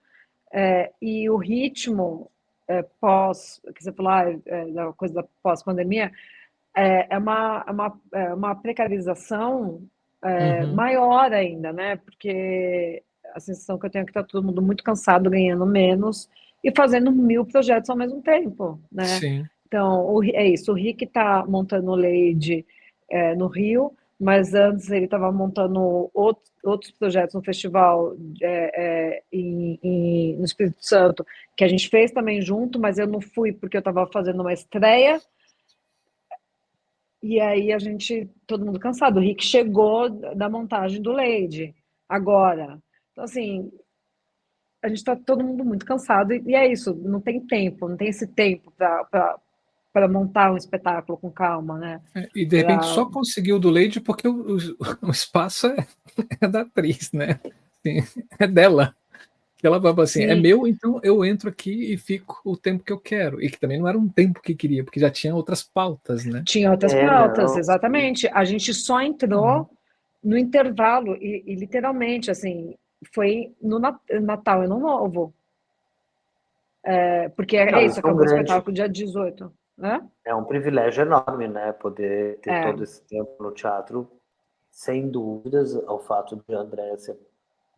e o ritmo que você falou, da coisa da pós-pandemia, é uma precarização maior ainda, né? Porque a sensação que eu tenho é que está todo mundo muito cansado, ganhando menos e fazendo 1000 projetos ao mesmo tempo, né? Sim. Então, é isso. O Rick está montando o Lady no Rio, mas antes ele estava montando outros projetos no festival no Espírito Santo, que a gente fez também junto, mas eu não fui porque eu estava fazendo uma estreia. E aí todo mundo cansado. O Rick chegou da montagem do Lady agora. Então, assim, a gente está todo mundo muito cansado e é isso, não tem tempo, não tem esse tempo para montar um espetáculo com calma, né? E de repente só conseguiu do Lady porque o espaço é da atriz, né? Assim, é dela. Que ela falava assim, é meu, então eu entro aqui e fico o tempo que eu quero. E que também não era um tempo que queria, porque já tinha outras pautas, né? Tinha outras pautas, exatamente. A gente só entrou no intervalo e literalmente, assim, foi no Natal e no Novo. Porque isso, acabou o espetáculo dia 18. Né? É um privilégio enorme, né? Poder ter todo esse tempo no teatro, sem dúvidas, ao fato de Andréa ser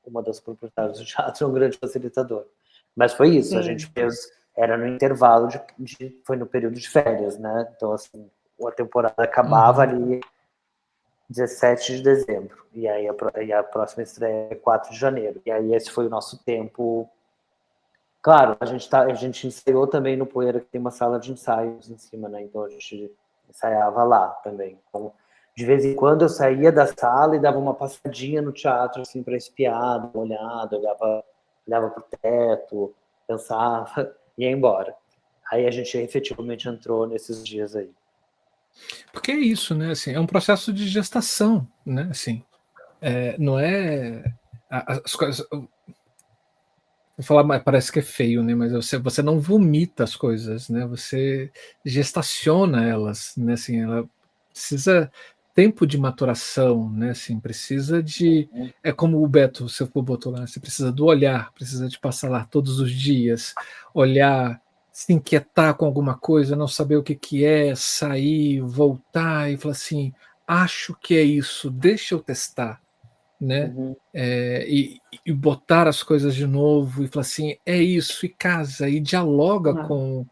uma das proprietárias do teatro, é um grande facilitador. Mas foi isso, a gente fez, era no intervalo foi no período de férias, né? Então, assim, a temporada acabava ali 17 de dezembro, e aí a próxima estreia é 4 de janeiro. E aí esse foi o nosso tempo. Claro, a gente ensaiou também no Poeira, que tem uma sala de ensaios em cima, né? Então a gente ensaiava lá também. Então, de vez em quando eu saía da sala e dava uma passadinha no teatro, assim, para espiar, dar uma olhada, olhava pro teto, pensava e ia embora. Aí a gente efetivamente entrou nesses dias aí. Porque é isso, né? Assim, é um processo de gestação, né? Assim, não é as coisas. Vou falar, mas parece que é feio, né? Mas você não vomita as coisas, né? Você gestaciona elas, né? Assim, precisa tempo de maturação, né? Assim, precisa de... É como o Beto, você botou lá, você precisa do olhar, precisa de passar lá todos os dias, olhar, se inquietar com alguma coisa, não saber o que que é, sair, voltar e falar assim, acho que é isso, deixa eu testar, né? E botar as coisas de novo e falar assim, é isso, e casa, e dialoga com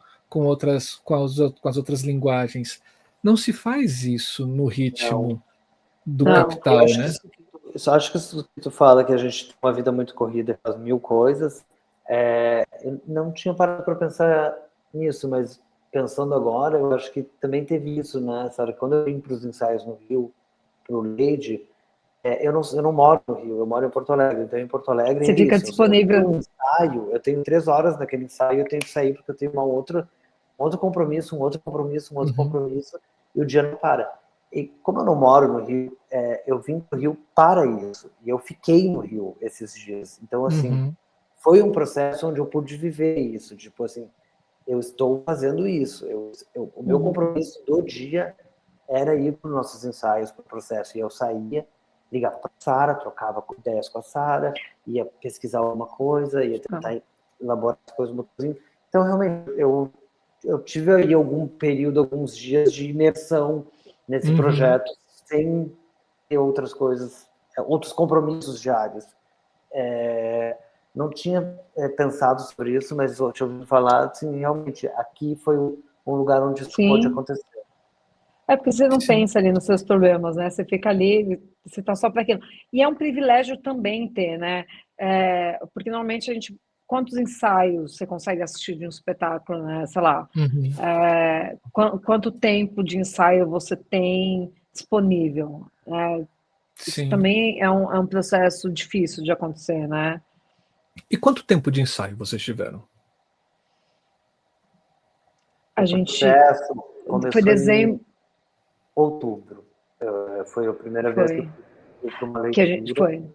as outras linguagens. Não se faz isso no ritmo do capital, né? Eu acho que isso que tu fala, que a gente tem uma vida muito corrida, faz mil coisas, eu não tinha parado para pensar nisso, mas pensando agora, eu acho que também teve isso, né? Sabe? Quando eu vim para os ensaios no Rio, para o Lady, eu não moro no Rio, eu moro em Porto Alegre. Então, em Porto Alegre, você fica disponível. Eu tenho um ensaio, eu tenho 3 horas naquele ensaio, eu tenho que sair porque eu tenho um outro compromisso, um outro compromisso, e o dia não para. E como eu não moro no Rio, eu vim para o Rio para isso, e eu fiquei no Rio esses dias. Então, assim, foi um processo onde eu pude viver isso, tipo assim, eu estou fazendo isso, o meu compromisso do dia era ir para os nossos ensaios, para o processo, e eu saía, ligava para a Sara, trocava ideias com a Sara, ia pesquisar alguma coisa, ia tentar elaborar as coisas. Então, realmente, eu tive aí algum período, alguns dias de imersão nesse projeto, sem ter outras coisas, outros compromissos diários. Não tinha pensado sobre isso, mas eu tinha ouvido falar, assim, realmente, aqui foi um lugar onde isso pode acontecer. Porque você não pensa ali nos seus problemas, né? Você fica ali, você tá só para aquilo. E é um privilégio também ter, né? Porque normalmente a gente... Quantos ensaios você consegue assistir de um espetáculo, né? Sei lá. Quanto tempo de ensaio você tem disponível? Isso também é um processo difícil de acontecer, né? E quanto tempo de ensaio vocês tiveram? A gente... Foi dezembro. Outubro. Foi a primeira vez que eu fui para uma leitura. Que a gente foi.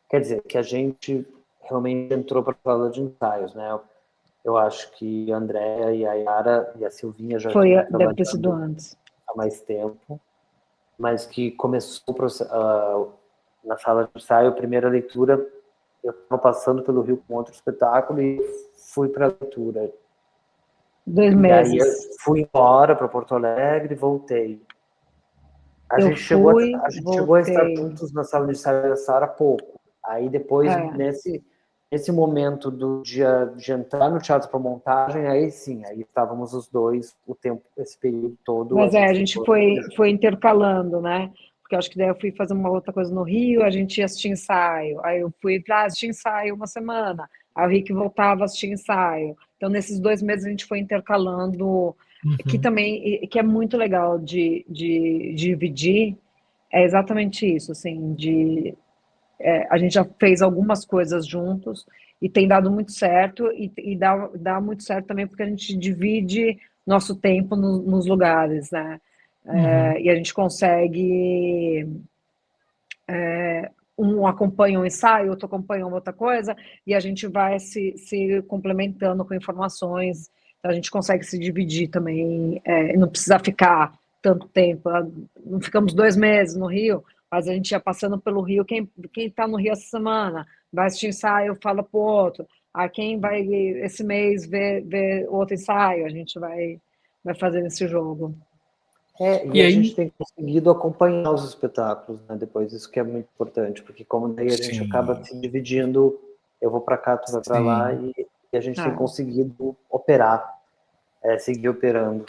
Quer dizer, que a gente realmente entrou para a sala de ensaios, né? Eu acho que a Andréa e a Yara e a Silvinha já tinham deve ter sido antes. Há mais tempo, mas que começou na sala de ensaio, a primeira leitura, eu estava passando pelo Rio com outro espetáculo e fui para a leitura. 2 meses. E aí eu fui embora para Porto Alegre e voltei. A gente chegou a estar juntos na sala de ensaio da Sara pouco. Aí depois, nesse momento do dia de entrar no teatro para montagem, aí sim, aí estávamos os dois esse período todo. Mas a gente foi intercalando, né? Porque eu acho que daí eu fui fazer uma outra coisa no Rio, a gente ia assistir ensaio. Aí eu fui para assistir ensaio uma semana. Aí o Rick voltava a assistir ensaio. Então, nesses 2 meses a gente foi intercalando, que é muito legal de dividir, é exatamente isso, assim, a gente já fez algumas coisas juntos e tem dado muito certo, e dá muito certo também porque a gente divide nosso tempo nos lugares, né? E a gente consegue... um acompanha um ensaio, outro acompanha uma outra coisa, e a gente vai se complementando com informações, então a gente consegue se dividir também, não precisa ficar tanto tempo, não ficamos 2 meses no Rio, mas a gente ia passando pelo Rio, quem está no Rio essa semana, vai assistir ensaio, fala para o outro, quem vai esse mês ver outro ensaio, a gente vai fazendo esse jogo. E a gente tem conseguido acompanhar os espetáculos, né? Depois, isso que é muito importante, porque como daí a gente acaba se dividindo, eu vou para cá, tu vai para lá, e a gente tem conseguido operar, seguir operando.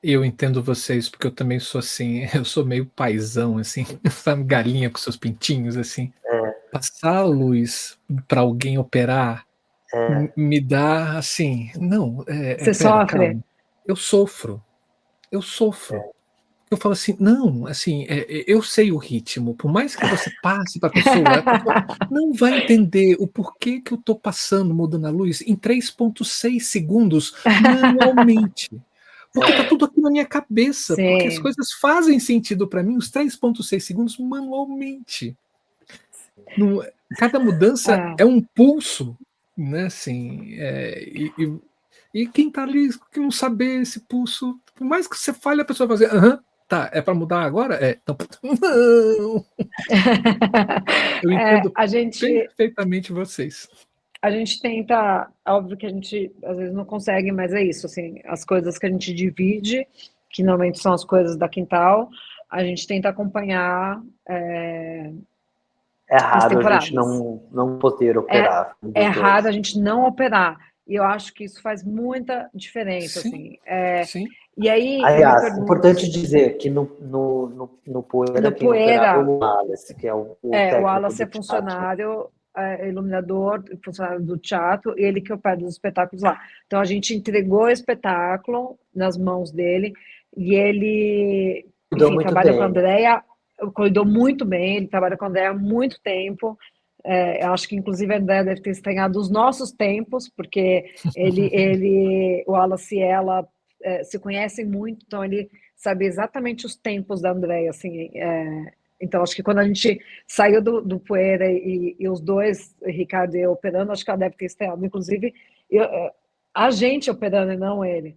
Eu entendo vocês, porque eu também sou assim, eu sou meio paizão, assim, sabe, galinha com seus pintinhos, assim. Passar a luz para alguém operar me dá, assim, não, Você sofre? calma. Eu sofro. Eu falo assim, não, assim, eu sei o ritmo, por mais que você passe para a pessoa não vai entender o porquê que eu estou passando, mudando a luz, em 3,6 segundos, manualmente. Porque está tudo aqui na minha cabeça, porque as coisas fazem sentido para mim, os 3,6 segundos, manualmente. Cada mudança é um pulso, né, assim, e quem está ali, que não saber esse pulso, por mais que você fale, a pessoa vai fazer, Tá, é para mudar agora? Então, não! Eu entendo A gente perfeitamente vocês. tenta, óbvio que a gente às vezes não consegue, mas é isso, assim, as coisas que a gente divide, que normalmente são as coisas da Quintal, a gente tenta acompanhar É as raro a gente temporadas. não poder operar um É dos raro dois. a gente não operar, e eu acho que isso faz muita diferença, Sim, assim. sim. E aí eu me Aliás, pergunto, importante dizer que no Poeira no quem operava é Poeira, o Wallace, que é o o técnico Wallace do é teatro. funcionário, iluminador, funcionário do teatro, ele que opera os espetáculos lá. Então a gente entregou o espetáculo nas mãos dele e ele, Cuidou enfim, muito trabalha com a bem. Andrea, cuidou muito bem, ele trabalha com a Andrea há muito tempo. Eu acho que inclusive a Andrea deve ter estranhado os nossos tempos, porque o Wallace e ela se conhecem muito, então ele sabe exatamente os tempos da Andrea, assim. Então, acho que quando a gente saiu do Poeira e os dois, Ricardo e eu, operando, acho que ela deve ter estreado. Inclusive, a gente operando e não ele.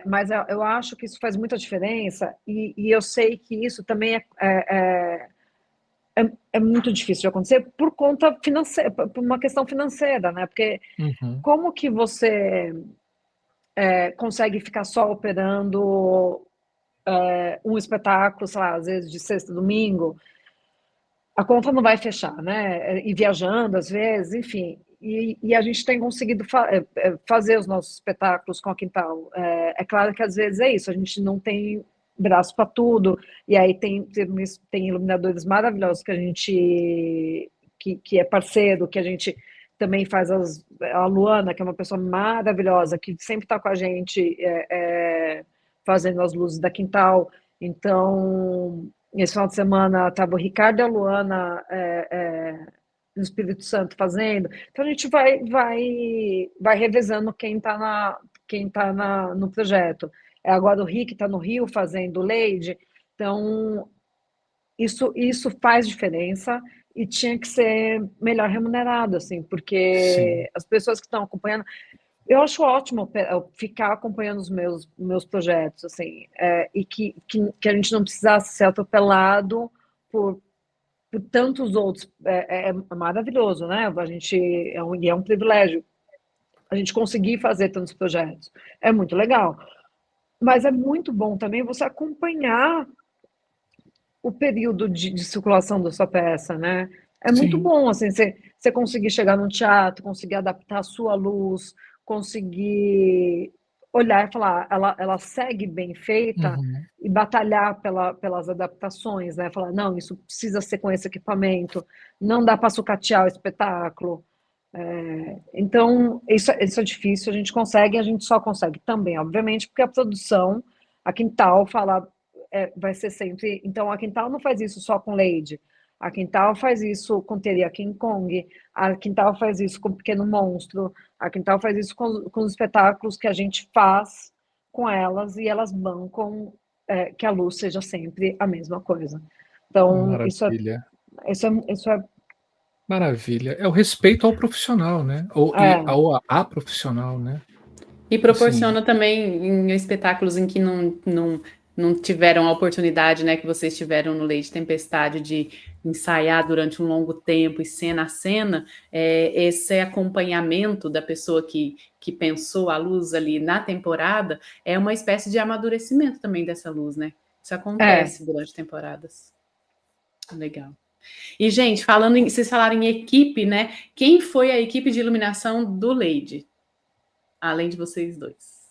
Mas eu acho que isso faz muita diferença e eu sei que isso também é muito difícil de acontecer por conta financeira, por uma questão financeira, né? Porque Uhum. como que você consegue ficar só operando um espetáculo, sei lá, às vezes de sexta a domingo, a conta não vai fechar, né? E viajando, às vezes, enfim. E a gente tem conseguido fazer os nossos espetáculos com a Quintal. É claro que às vezes é isso, a gente não tem braço para tudo, e aí tem iluminadores maravilhosos que a gente que é parceiro, que a gente também faz a Luana, que é uma pessoa maravilhosa, que sempre está com a gente fazendo as luzes da Quintal. Então, esse final de semana estava o Ricardo e a Luana no Espírito Santo fazendo. Então a gente vai revezando quem tá no projeto. Agora o Rick está no Rio fazendo Lady. Então isso faz diferença e tinha que ser melhor remunerado, assim, Sim. porque as pessoas que estão acompanhando, eu acho ótimo ficar acompanhando os meus projetos, assim, e que a gente não precisasse ser atropelado por tantos outros. É maravilhoso, né? A gente é um privilégio a gente conseguir fazer tantos projetos. É muito legal. Mas é muito bom também você acompanhar o período de circulação da sua peça, né? É muito Sim. bom, assim, você conseguir chegar no teatro, conseguir adaptar a sua luz, conseguir olhar e falar, ela segue bem feita Uhum. e batalhar pelas adaptações, né? Falar, não, isso precisa ser com esse equipamento, não dá para sucatear o espetáculo. Então, isso é difícil, a gente só consegue também, obviamente, porque a produção, a Quintal fala, vai ser sempre. Então, a Quintal não faz isso só com Lady, a Quintal faz isso com Teria King Kong, a Quintal faz isso com Pequeno Monstro, a Quintal faz isso com os espetáculos que a gente faz com elas e elas bancam que a luz seja sempre a mesma coisa. Então, Maravilha. isso é, Maravilha. É o respeito ao profissional, né? Ou é, a profissional, né? E Assim, proporciona também em espetáculos em que não tiveram a oportunidade, né, que vocês tiveram no Lady Tempestade de ensaiar durante um longo tempo e cena a cena, esse acompanhamento da pessoa que pensou a luz ali na temporada é uma espécie de amadurecimento também dessa luz, né? Isso é, acontece durante temporadas. Legal. E, gente, vocês falaram em equipe, né? Quem foi a equipe de iluminação do Lady? Além de vocês dois.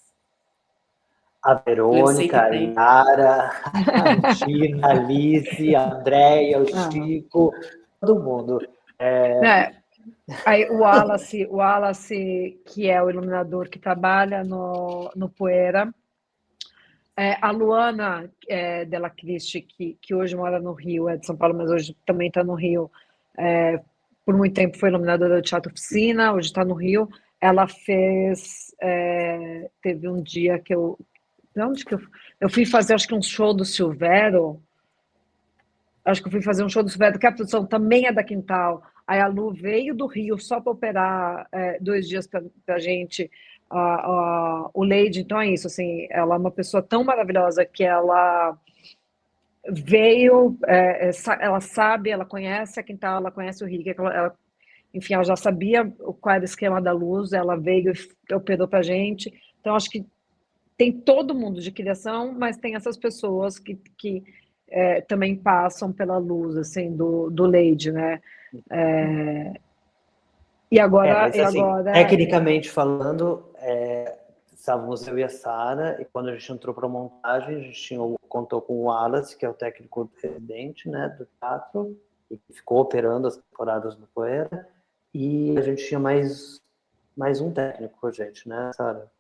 A Eu sei que Verônica, a tem. Yara, a Tina, a Alice, a Andréia, o aham. Chico, todo mundo. Aí o Wallace, que é o iluminador que trabalha no Poeira, a Luana Della Cristi, que hoje mora no Rio, é de São Paulo, mas hoje também está no Rio, por muito tempo foi iluminadora do Teatro Oficina, hoje está no Rio. Ela teve um dia que de onde que eu fui fazer, acho que um show do Silvério. Acho que eu fui fazer um show do Silvério, que a produção também é da Quintal. Aí a Lu veio do Rio só para operar 2 dias para a gente. O Lady, então é isso, assim, ela é uma pessoa tão maravilhosa que ela veio, ela sabe, ela conhece a Quintal, ela conhece o Rick, enfim, ela já sabia qual era o esquema da luz, ela veio e operou para a gente. Então, acho que tem todo mundo de criação, mas tem essas pessoas que também passam pela luz, assim, do Lady, né? Mas assim, tecnicamente falando, estávamos eu e a Sara, e quando a gente entrou para a montagem, a gente contou com o Wallace, que é o técnico residente, né, do teatro, e que ficou operando as temporadas do Poeira, e a gente tinha mais um técnico com a gente, né, Sara?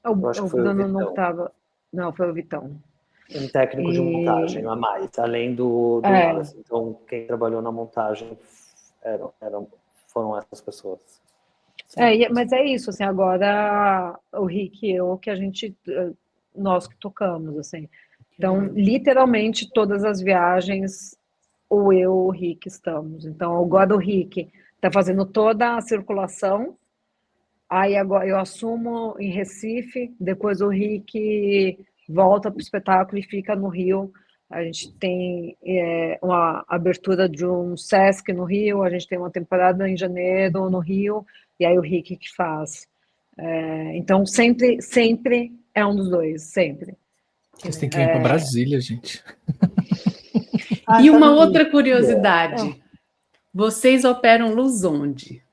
Eu acho que foi o Bruno não Vitão. estava. Não, foi o Vitão. Um técnico de montagem a mais, além do Wallace. Então, quem trabalhou na montagem foram essas pessoas. Mas é isso, assim, agora o Rick e eu, nós que tocamos, assim. Então, literalmente, todas as viagens, ou eu ou o Rick estamos. Então, agora o Rick está fazendo toda a circulação, aí agora eu assumo em Recife, depois o Rick volta para o espetáculo e fica no Rio. A gente tem uma abertura de um Sesc no Rio, a gente tem uma temporada em janeiro no Rio, e aí o Rick que faz. Então, sempre é um dos dois, sempre. Vocês têm que vir para Brasília, gente. E uma outra curiosidade, vocês operam luz onde?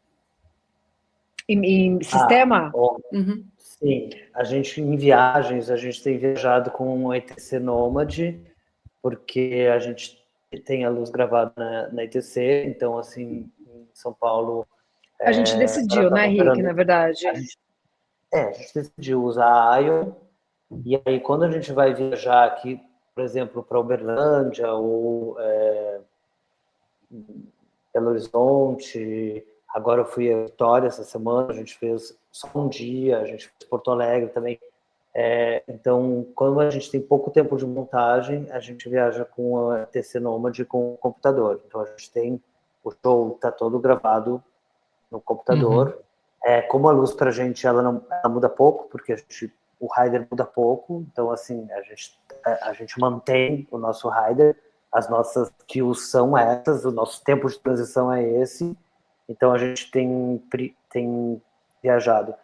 Em sistema? Uhum. Sim, a gente em viagens, a gente tem viajado com o ETC Nômade, porque a gente tem a luz gravada na ETC, então assim, em São Paulo... A gente decidiu, né, Rick, na verdade? A gente decidiu usar a Ion, e aí quando a gente vai viajar aqui, por exemplo, para Uberlândia ou Belo Horizonte, agora eu fui a Vitória essa semana, a gente fez só um dia, a gente fez Porto Alegre também. Então, quando a gente tem pouco tempo de montagem, a gente viaja com a TC Nômade com o computador. Então, a gente tem o show, está todo gravado no computador. Como a luz para a gente ela muda pouco, porque o rider muda pouco. Então, assim, a gente mantém o nosso rider, as nossas cues são essas, o nosso tempo de transição é esse. Então, a gente tem viajado.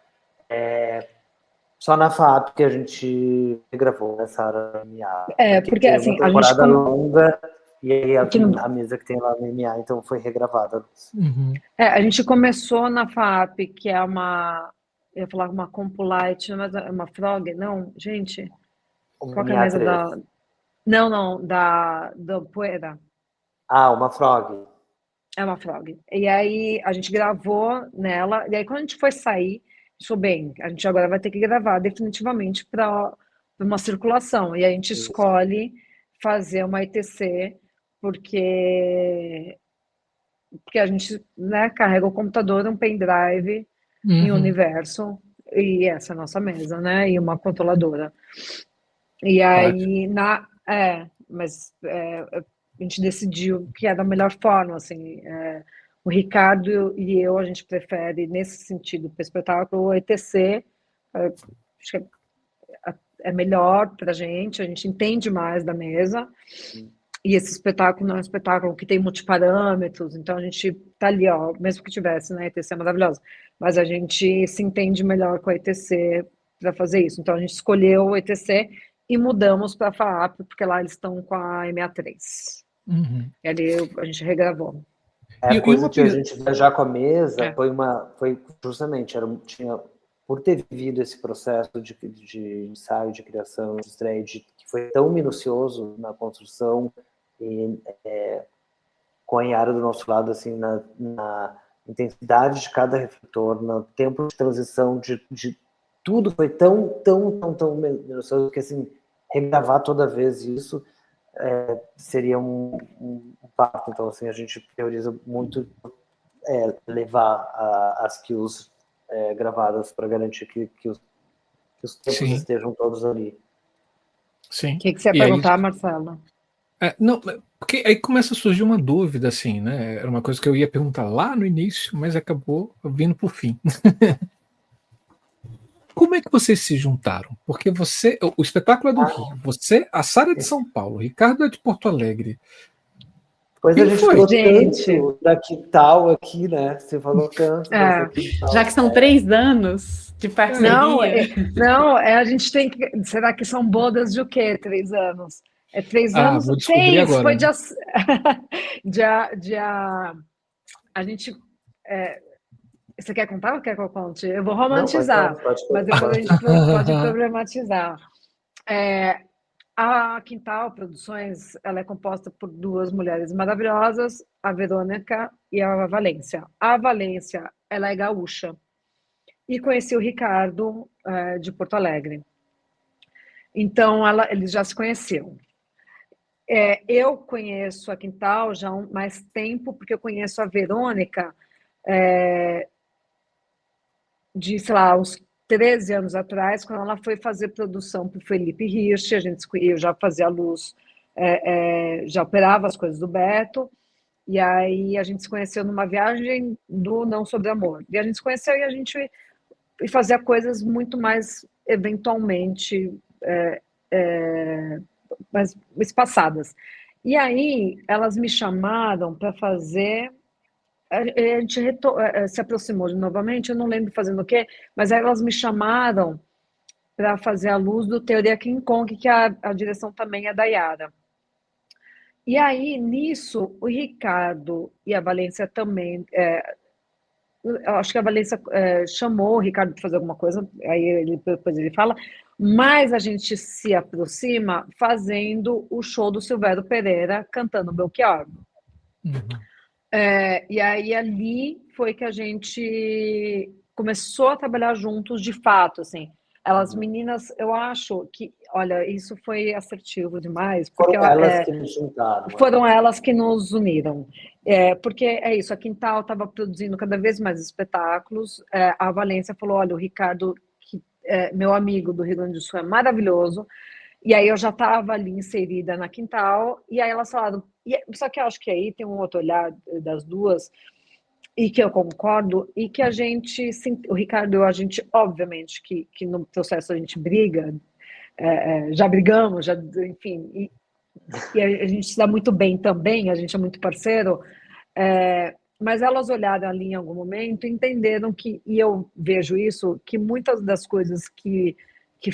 Só na FAP que a gente gravou, né, Sara? Porque assim, uma temporada longa, e aí a mesa que tem lá no MMA, então foi regravada. A gente começou na FAP, que é eu ia falar uma Compulite, mas é uma Frog, não, gente? Qual que é a mesa da... Não, do Poeira. Uma Frog. É uma Frog. E aí a gente gravou nela, e aí quando a gente foi sair, bem, a gente agora vai ter que gravar definitivamente para uma circulação. E a gente escolhe fazer uma ETC, porque a gente, né, carrega o computador, um pendrive em Universo, e essa é a nossa mesa, né? E uma controladora. E aí, mas a gente decidiu que era a melhor forma, assim. O Ricardo e eu, a gente prefere, nesse sentido, para o espetáculo, o ETC, acho que é melhor para a gente entende mais da mesa, e esse espetáculo não é um espetáculo que tem multiparâmetros, então a gente tá ali, mesmo que tivesse, né, a ETC é maravilhosa, mas a gente se entende melhor com a ETC para fazer isso, então a gente escolheu o ETC e mudamos para a FAAP, porque lá eles estão com a MA3. E ali a gente regravou. A coisa de a gente viajar com a mesa foi justamente, por ter vivido esse processo de ensaio, de criação, de estreia, que foi tão minucioso na construção, e com a Yara do nosso lado, assim, na intensidade de cada refletor, no tempo de transição de tudo, foi tão minucioso que, assim, regravar toda vez isso seria um parto. Então, assim, a gente prioriza muito levar as cues gravadas para garantir que os tempos estejam todos ali. Sim. O que você ia perguntar, Marcelo? Não, porque aí começa a surgir uma dúvida, assim, né? Era uma coisa que eu ia perguntar lá no início, mas acabou vindo por fim. como é que vocês se juntaram? Porque o espetáculo é do Rio, a Sara é de São Paulo, o Ricardo é de Porto Alegre. Pois a gente foi? falou Gente. tanto da Quintal aqui, né? Você falou tanto dessa Quintal. Já que são 3 anos de parceria. Não, a gente tem que. Será que são bodas de o quê? 3 anos? É 3 anos? Vou descobrir 6, agora. foi dia. A gente. Você quer contar ou quer que eu conte? Eu vou romantizar, mas depois a gente pode problematizar. A Quintal Produções, ela é composta por 2 mulheres maravilhosas, a Verônica e a Valência. A Valência, ela é gaúcha e conheci o Ricardo de Porto Alegre. Então, eles já se conheciam. Eu conheço a Quintal já há mais tempo, porque eu conheço a Verônica de, sei lá, uns 13 anos atrás, quando ela foi fazer produção para o Felipe Hirsch, eu já fazia luz, já operava as coisas do Beto, e aí a gente se conheceu numa viagem do Não Sobre Amor. E a gente se conheceu e a gente fazia coisas muito mais, eventualmente, mais espaçadas. E aí elas me chamaram para fazer... A gente se aproximou novamente, eu não lembro fazendo o quê, mas aí elas me chamaram para fazer a luz do Teoria King Kong, que a direção também é da Yara. E aí, nisso, o Ricardo e a Valência também... eu acho que a Valência chamou o Ricardo para fazer alguma coisa, aí depois ele fala, mas a gente se aproxima fazendo o show do Silvério Pereira cantando Belchior. E aí ali foi que a gente começou a trabalhar juntos de fato, assim. Elas meninas, eu acho que, olha, isso foi assertivo demais. Porque foram elas que nos juntaram. Foram elas que nos uniram. Porque é isso, a Quintal estava produzindo cada vez mais espetáculos. A Valência falou, olha, o Ricardo, que meu amigo do Rio Grande do Sul, é maravilhoso. E aí eu já estava ali inserida na Quintal, e aí elas falaram... Só que eu acho que aí tem um outro olhar das duas, e que eu concordo, e que a gente... O Ricardo e a gente, obviamente, que no processo a gente briga, já brigamos, enfim, e a gente se dá muito bem também, a gente é muito parceiro, mas elas olharam ali em algum momento e entenderam que, e eu vejo isso, que muitas das coisas que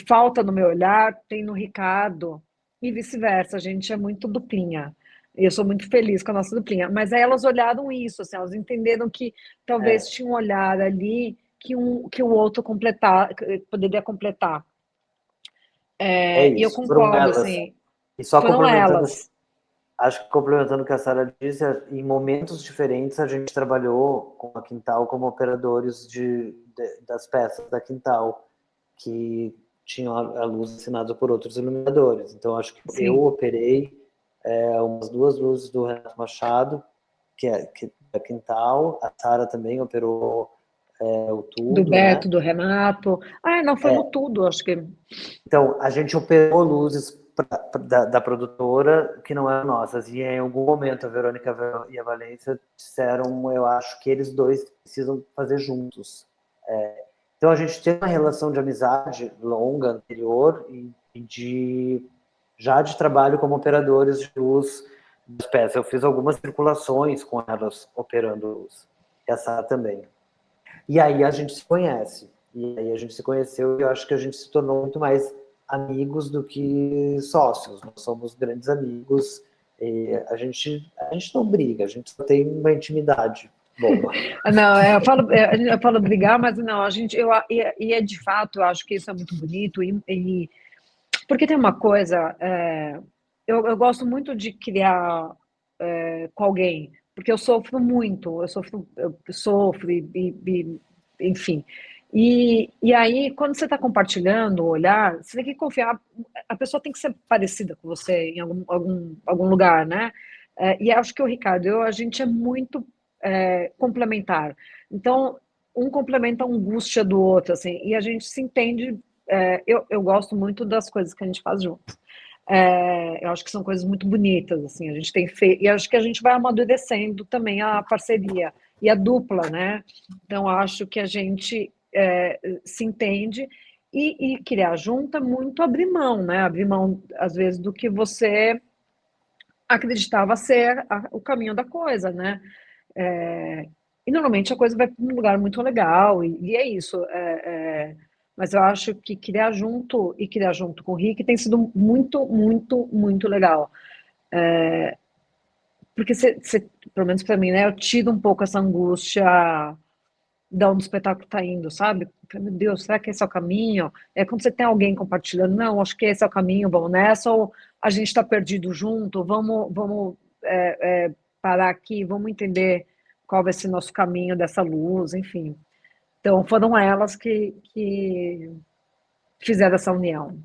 falta no meu olhar tem no Ricardo, e vice-versa, a gente é muito duplinha. Eu sou muito feliz com a nossa duplinha. Mas aí elas olharam isso, assim, elas entenderam que talvez tinha um olhar ali que o outro poderia completar. E eu concordo, assim. E só foram elas. Acho que complementando o que a Sara disse, em momentos diferentes a gente trabalhou com a Quintal como operadores das peças da Quintal, que tinham a luz assinada por outros iluminadores. Então, acho que eu operei umas 2 luzes do Renato Machado, que é da Quintal. A Sara também operou o Tudo. Do Beto, né? Do Renato. Não, foi no Tudo, acho que... Então, a gente operou luzes da produtora que não eram nossas. E em algum momento a Verônica e a Valência disseram, eu acho que eles dois precisam fazer juntos. Então, a gente tem uma relação de amizade longa, anterior, e já de trabalho como operadores de luz das peças. Eu fiz algumas circulações com elas operando luz. E a Sara também. E aí a gente se conhece. E aí a gente se conheceu e eu acho que a gente se tornou muito mais amigos do que sócios. Nós somos grandes amigos. E a gente não briga, a gente só tem uma intimidade. Não, eu falo brigar, mas não, de fato, eu acho que isso é muito bonito, porque tem uma coisa, eu gosto muito de criar com alguém, porque eu sofro muito, enfim, e aí, quando você está compartilhando o olhar, você tem que confiar, a pessoa tem que ser parecida com você em algum lugar, né? E acho que o Ricardo, a gente é muito complementar. Então, um complementa a angústia do outro, assim, e a gente se entende. Eu gosto muito das coisas que a gente faz juntos. Eu acho que são coisas muito bonitas, assim, a gente tem feito, e acho que a gente vai amadurecendo também a parceria e a dupla, né? Então, acho que a gente se entende, E criar junto é muito abrir mão, né? Abrir mão, às vezes, do que você acreditava ser o caminho da coisa, né? E normalmente a coisa vai para um lugar muito legal, e é isso. Mas eu acho que criar junto e criar junto com o Rick tem sido muito, muito, muito legal. Porque pelo menos para mim, né? Eu tiro um pouco essa angústia de onde o espetáculo está indo, sabe? Meu Deus, será que esse é o caminho? É quando você tem alguém compartilhando, não, acho que esse é o caminho, vamos nessa, ou a gente está perdido junto, vamos parar aqui, vamos entender qual vai ser nosso caminho dessa luz, enfim. Então, foram elas que fizeram essa união.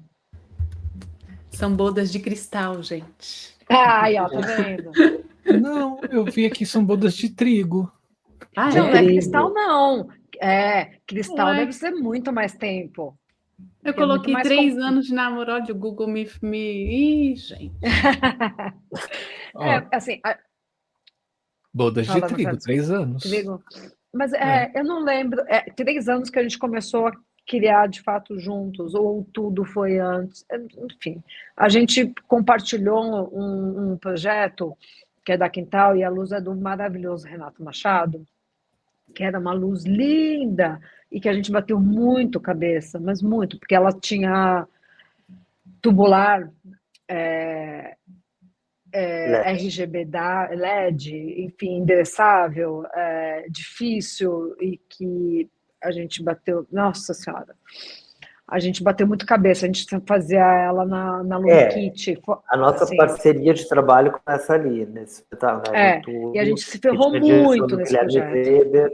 São bodas de cristal, gente. Ai, ó, tá vendo? Não, eu vi aqui são bodas de trigo. Ah, Não, não é trigo. cristal, não. Cristal Ué. deve ser muito mais tempo. Eu Porque é muito coloquei mais 3 anos de namoro, olha, o Google me... Ih, gente. Ó, Assim, bodas de fala, trigo, Marcelo, 3 anos. trigo. Mas É. eu não lembro. 3 anos que a gente começou a criar de fato juntos, ou tudo foi antes. Enfim, a gente compartilhou um projeto que é da Quintal, e a luz é do maravilhoso Renato Machado, que era uma luz linda e que a gente bateu muito cabeça, mas muito, porque ela tinha tubular, RGB LED, enfim, endereçável, difícil, e que a gente bateu, nossa senhora, a gente bateu muito cabeça, a gente fazia ela na Luna Kit. A nossa assim, parceria de trabalho começa ali, nesse espetáculo, né? e a gente se ferrou tinha a direção muito do nesse Guilherme projeto. Weber,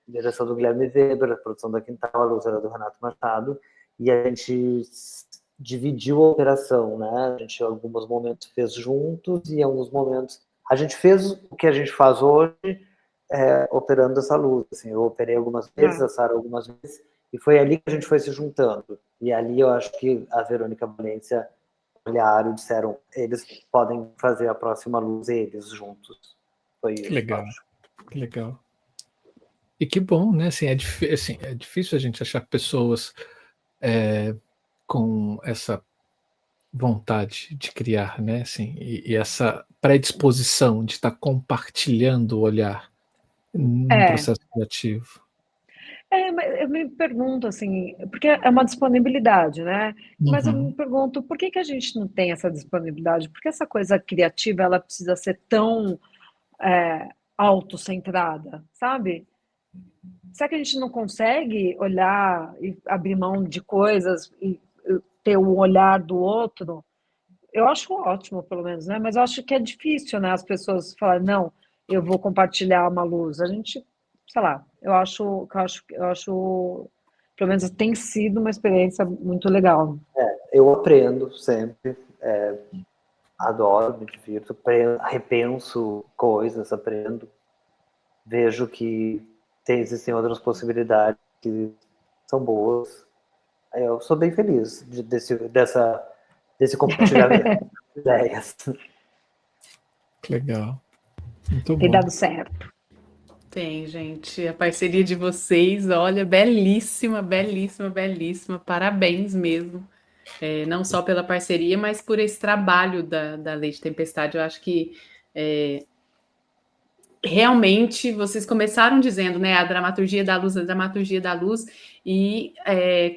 direção do Guilherme Weber, a produção da Quintal, a luz era do Renato Machado, e a gente dividiu a operação, né? A gente, em alguns momentos, fez juntos, e em alguns momentos... A gente fez o que a gente faz hoje, operando essa luz. Assim, eu operei algumas vezes, a Sara algumas vezes, e foi ali que a gente foi se juntando. E ali eu acho que a Verônica Valência olharam e disseram, eles podem fazer a próxima luz, eles juntos. Foi isso. Que legal, que legal. E que bom, né? Assim, é difícil a gente achar pessoas com essa vontade de criar, né? Assim, e essa predisposição de estar compartilhando o olhar num processo criativo. Mas eu me pergunto assim, porque é uma disponibilidade, né? Mas eu me Uhum. pergunto, por que a gente não tem essa disponibilidade? Por que essa coisa criativa, ela precisa ser tão autocentrada, sabe? Será que a gente não consegue olhar e abrir mão de coisas e ter o olhar do outro? Eu acho ótimo, pelo menos, né? Mas eu acho que é difícil, né? As pessoas falarem, não, eu vou compartilhar uma luz. A gente, sei lá, eu acho, pelo menos tem sido uma experiência muito legal. Eu aprendo sempre, adoro, me divirto, repenso coisas, aprendo, vejo que existem outras possibilidades que são boas. Eu sou bem feliz desse compartilhamento de ideias. Legal. Muito Tem bom. dado certo. Tem, gente. A parceria de vocês, olha, belíssima, belíssima, belíssima. Parabéns mesmo. Não só pela parceria, mas por esse trabalho da Lei de Tempestade. Eu acho que realmente vocês começaram dizendo, né, a dramaturgia da luz, e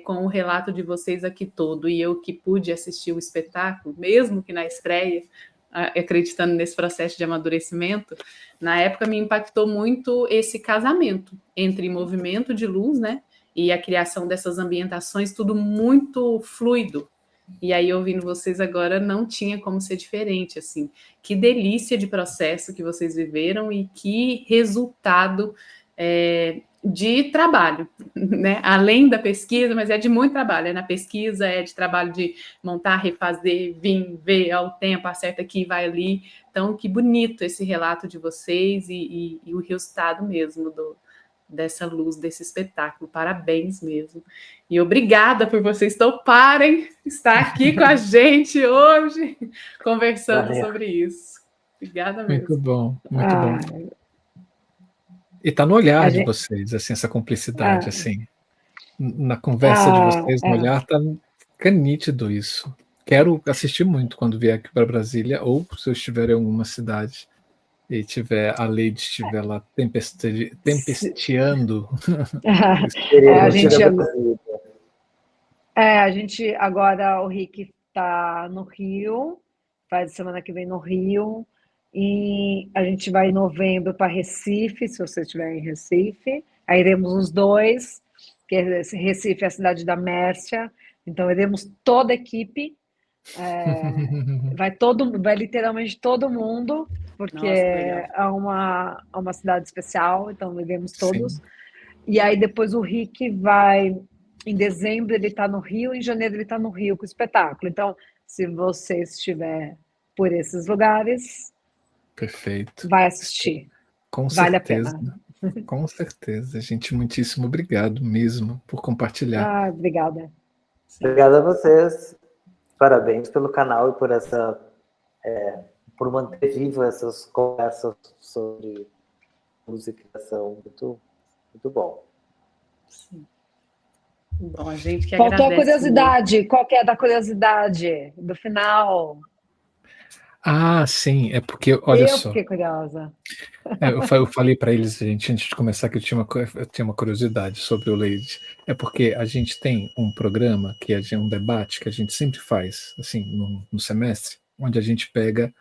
com o relato de vocês aqui todo, e eu que pude assistir o espetáculo, mesmo que na estreia, acreditando nesse processo de amadurecimento, na época me impactou muito esse casamento entre movimento de luz, né, e a criação dessas ambientações, tudo muito fluido. E aí, ouvindo vocês agora, não tinha como ser diferente, assim. Que delícia de processo que vocês viveram e que resultado de trabalho, né? Além da pesquisa, mas é de muito trabalho. É na pesquisa, é de trabalho de montar, refazer, vir, ver ao tempo, acerta aqui, vai ali. Então, que bonito esse relato de vocês e o resultado mesmo dessa luz, desse espetáculo. Parabéns mesmo. E obrigada por vocês toparem estar aqui com a gente hoje, conversando sobre isso. Obrigada mesmo. Muito bom, muito bom. E tá no olhar de vocês, assim, essa cumplicidade, assim. na conversa de vocês, no É. olhar, fica nítido isso. Quero assistir muito quando vier aqui para Brasília, ou se eu estiver em alguma cidade e a Lady estiver lá tempesteando. A Queremos gente, ir a Brasília. a gente agora, o Rick está no Rio, faz semana que vem no Rio, e a gente vai em novembro para Recife, se você estiver em Recife, aí iremos os dois, porque Recife é a cidade da Mércia, então iremos toda a equipe, vai literalmente todo mundo, porque Nossa, que legal. é uma cidade especial, então iremos todos. Sim. E aí depois o Rick vai, em dezembro ele está no Rio, em janeiro ele está no Rio com o espetáculo. Então, se você estiver por esses lugares, Perfeito. vai assistir. Com Vale certeza. a pena. Com certeza, gente. Muitíssimo obrigado mesmo por compartilhar. Obrigada. Obrigado a vocês. Parabéns pelo canal e por por manter vivo essas conversas sobre música e criação. Muito, muito bom. Sim. Bom, a gente que Faltou a agradece curiosidade. Qual que é da curiosidade do final? Ah, sim, é porque, olha Eu só, fiquei curiosa. eu falei para eles, gente, antes de começar, que eu tinha uma curiosidade sobre o Lady. É porque a gente tem um programa, que é um debate que a gente sempre faz, assim, no semestre, onde a gente pega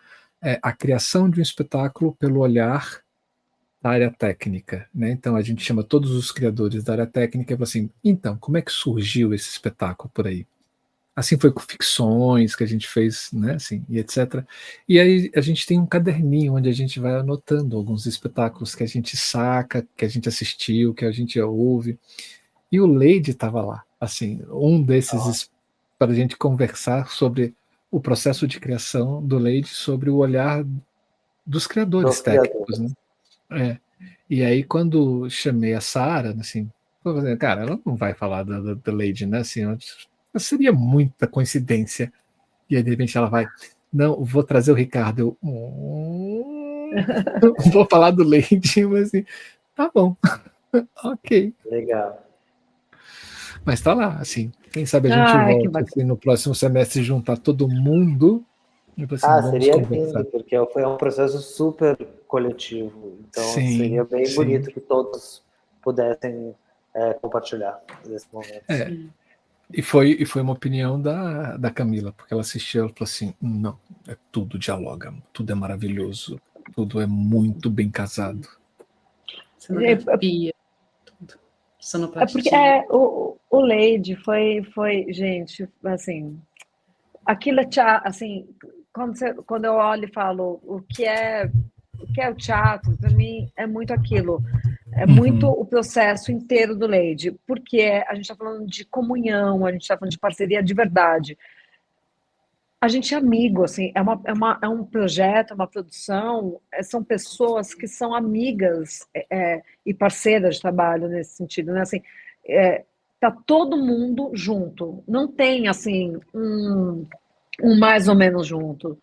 a criação de um espetáculo pelo olhar da área técnica, né? Então a gente chama todos os criadores da área técnica e fala assim, então, como é que surgiu esse espetáculo por aí? Assim foi com ficções que a gente fez, né, assim, e etc. E aí a gente tem um caderninho onde a gente vai anotando alguns espetáculos que a gente saca, que a gente assistiu, que a gente ouve. E o Lady estava lá, assim, um desses para a gente conversar sobre o processo de criação do Lady, sobre o olhar dos criadores técnicos, né? E aí quando chamei a Sara, assim, cara, ela não vai falar da Lady, né? Assim, seria muita coincidência. E aí, de repente, ela vai. Não, vou trazer o Ricardo. Vou falar do Lady, mas assim, tá bom. Ok. Legal. Mas tá lá, assim. Quem sabe a gente volta assim, no próximo semestre juntar todo mundo. E assim, vamos seria conversar. lindo, porque foi um processo super coletivo. Então, seria bem bonito que todos pudessem compartilhar nesse momento. E foi uma opinião da Camila, porque ela assistiu e falou assim, não, tudo dialoga, tudo é maravilhoso, tudo é muito bem casado. cenografia, tudo. Sonoplastia. É porque o Lady foi, gente, assim, aquilo assim, quando eu olho e falo o que é o teatro, para mim é muito aquilo. É muito o processo inteiro do Lady, porque a gente está falando de comunhão, a gente está falando de parceria de verdade. A gente é amigo, assim, é um projeto, é uma produção, são pessoas que são amigas e parceiras de trabalho nesse sentido, né? Assim, tá todo mundo junto, não tem, assim, um mais ou menos junto.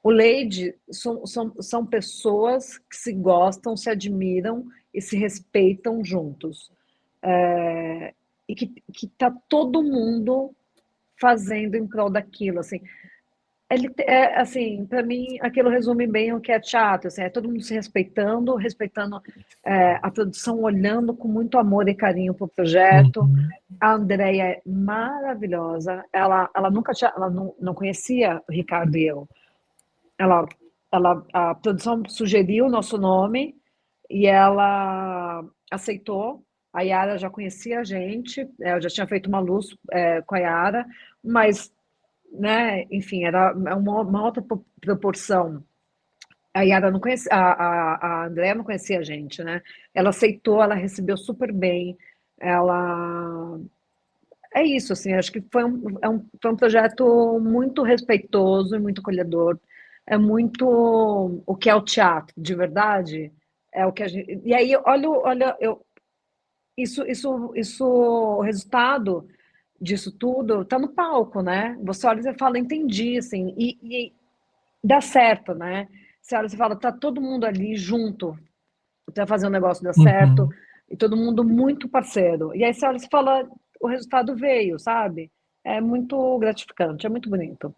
O Lady são pessoas que se gostam, se admiram e se respeitam juntos. E que tá todo mundo fazendo em prol daquilo, assim. Assim, para mim, aquilo resume bem o que é teatro, assim, é todo mundo se respeitando a produção, olhando com muito amor e carinho para o projeto. A Andréia é maravilhosa, ela não conhecia o Ricardo e eu. A produção sugeriu o nosso nome e ela aceitou. A Yara já conhecia a gente, eu já tinha feito uma luz com a Yara, mas, né, enfim, era uma outra proporção. A Yara não conhecia, a Andréa não conhecia a gente, né? Ela aceitou, ela recebeu super bem, é isso, assim, acho que foi um projeto muito respeitoso e muito acolhedor. É muito o que é o teatro, de verdade. É o que a gente. E aí, olha, o resultado disso tudo está no palco, né? Você olha e fala, entendi, assim, e dá certo, né? Você olha e fala, tá todo mundo ali junto para fazer o negócio dar certo, e todo mundo muito parceiro. E aí você olha e fala, o resultado veio, sabe? É muito gratificante, é muito bonito.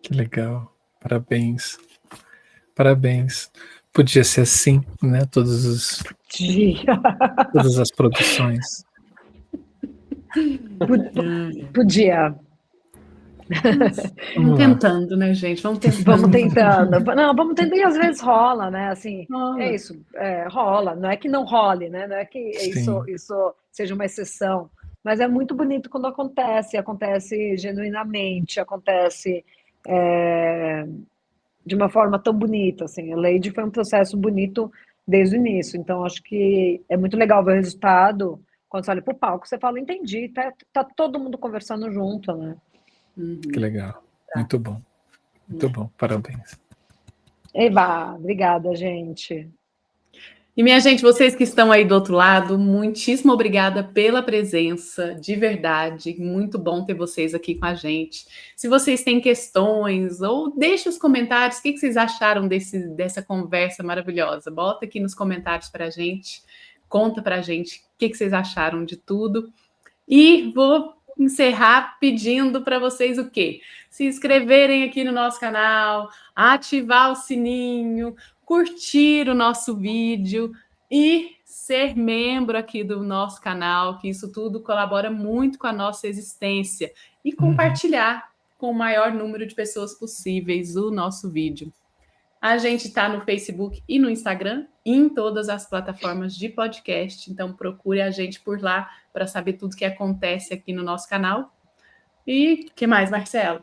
Que legal. Parabéns. Parabéns. Podia ser assim, né? Todas as produções. Podia. Vamos tentando, né, gente? Vamos tentando. Vamos tentando. Não, vamos tentando e às vezes rola, né? Assim, Rola. é isso, rola. Não é que não role, né? Não é que Sim. isso seja uma exceção. Mas é muito bonito quando acontece genuinamente, acontece de uma forma tão bonita, assim. A Lady foi um processo bonito desde o início. Então, acho que é muito legal ver o resultado. Quando você olha para o palco, você fala, entendi, tá todo mundo conversando junto, né? Que legal. Muito bom. Muito bom. Parabéns. Eba, obrigada, gente. E minha gente, vocês que estão aí do outro lado, muitíssimo obrigada pela presença, de verdade. Muito bom ter vocês aqui com a gente. Se vocês têm questões, ou deixem os comentários, o que vocês acharam dessa conversa maravilhosa? Bota aqui nos comentários para a gente, conta para a gente o que vocês acharam de tudo. E vou encerrar pedindo para vocês o quê? Se inscreverem aqui no nosso canal, ativar o sininho, curtir o nosso vídeo e ser membro aqui do nosso canal, que isso tudo colabora muito com a nossa existência, e compartilhar com o maior número de pessoas possíveis o nosso vídeo. A gente está no Facebook e no Instagram e em todas as plataformas de podcast, então procure a gente por lá para saber tudo que acontece aqui no nosso canal. E o que mais, Marcelo?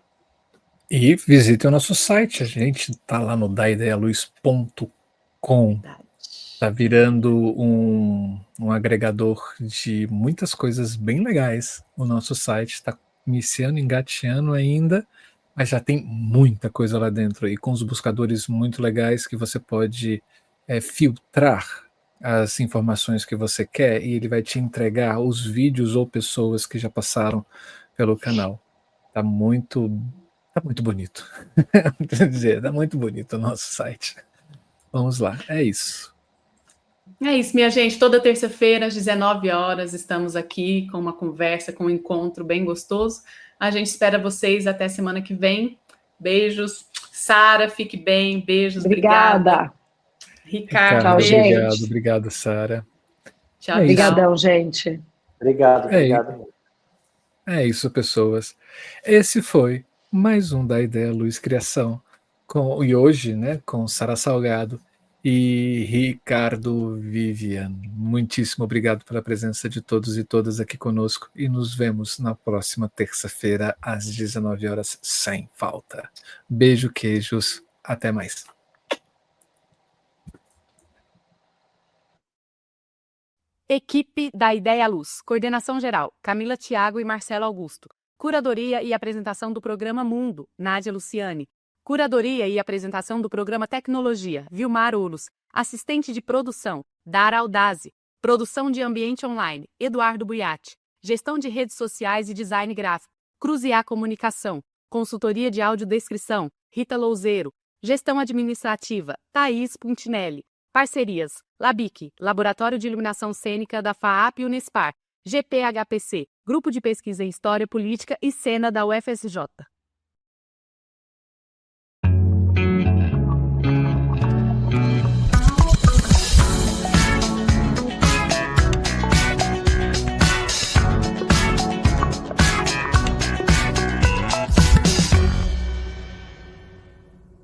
E visite o nosso site, a gente está lá no daidealuz.com. Está virando um agregador de muitas coisas bem legais. O nosso site está iniciando, engateando ainda, mas já tem muita coisa lá dentro e com os buscadores muito legais que você pode filtrar as informações que você quer e ele vai te entregar os vídeos ou pessoas que já passaram pelo canal. Tá muito bonito. Quer dizer, tá muito bonito o nosso site. Vamos lá, é isso. É isso, minha gente. Toda terça-feira, às 19 horas, estamos aqui com uma conversa, com um encontro bem gostoso. A gente espera vocês até semana que vem. Beijos. Sara, fique bem. Beijos. Obrigada. Ricardo, tchau, obrigado. gente. Obrigado, Sara. Tchau, Obrigadão, gente. Obrigado. É isso, pessoas. Esse foi mais um da Ideia Luz Criação. E hoje, né, com Sara Salgado e Ricardo Vivian. Muitíssimo obrigado pela presença de todos e todas aqui conosco e nos vemos na próxima terça-feira às 19 horas sem falta. Beijo, queijos, até mais. Equipe da Ideia Luz. Coordenação geral, Camila Thiago e Marcelo Augusto. Curadoria e apresentação do programa Mundo, Nádia Luciane. Curadoria e apresentação do programa Tecnologia, Vilmar Oulos. Assistente de produção, Dara Aldazi. Produção de ambiente online, Eduardo Buiatti. Gestão de redes sociais e design gráfico, Cruzear Comunicação. Consultoria de audiodescrição, Rita Louzeiro. Gestão administrativa, Thaís Puntinelli. Parcerias, Labic, Laboratório de Iluminação Cênica da FAAP e Unespar. GPHPC, Grupo de Pesquisa em História, Política e Cena da UFSJ.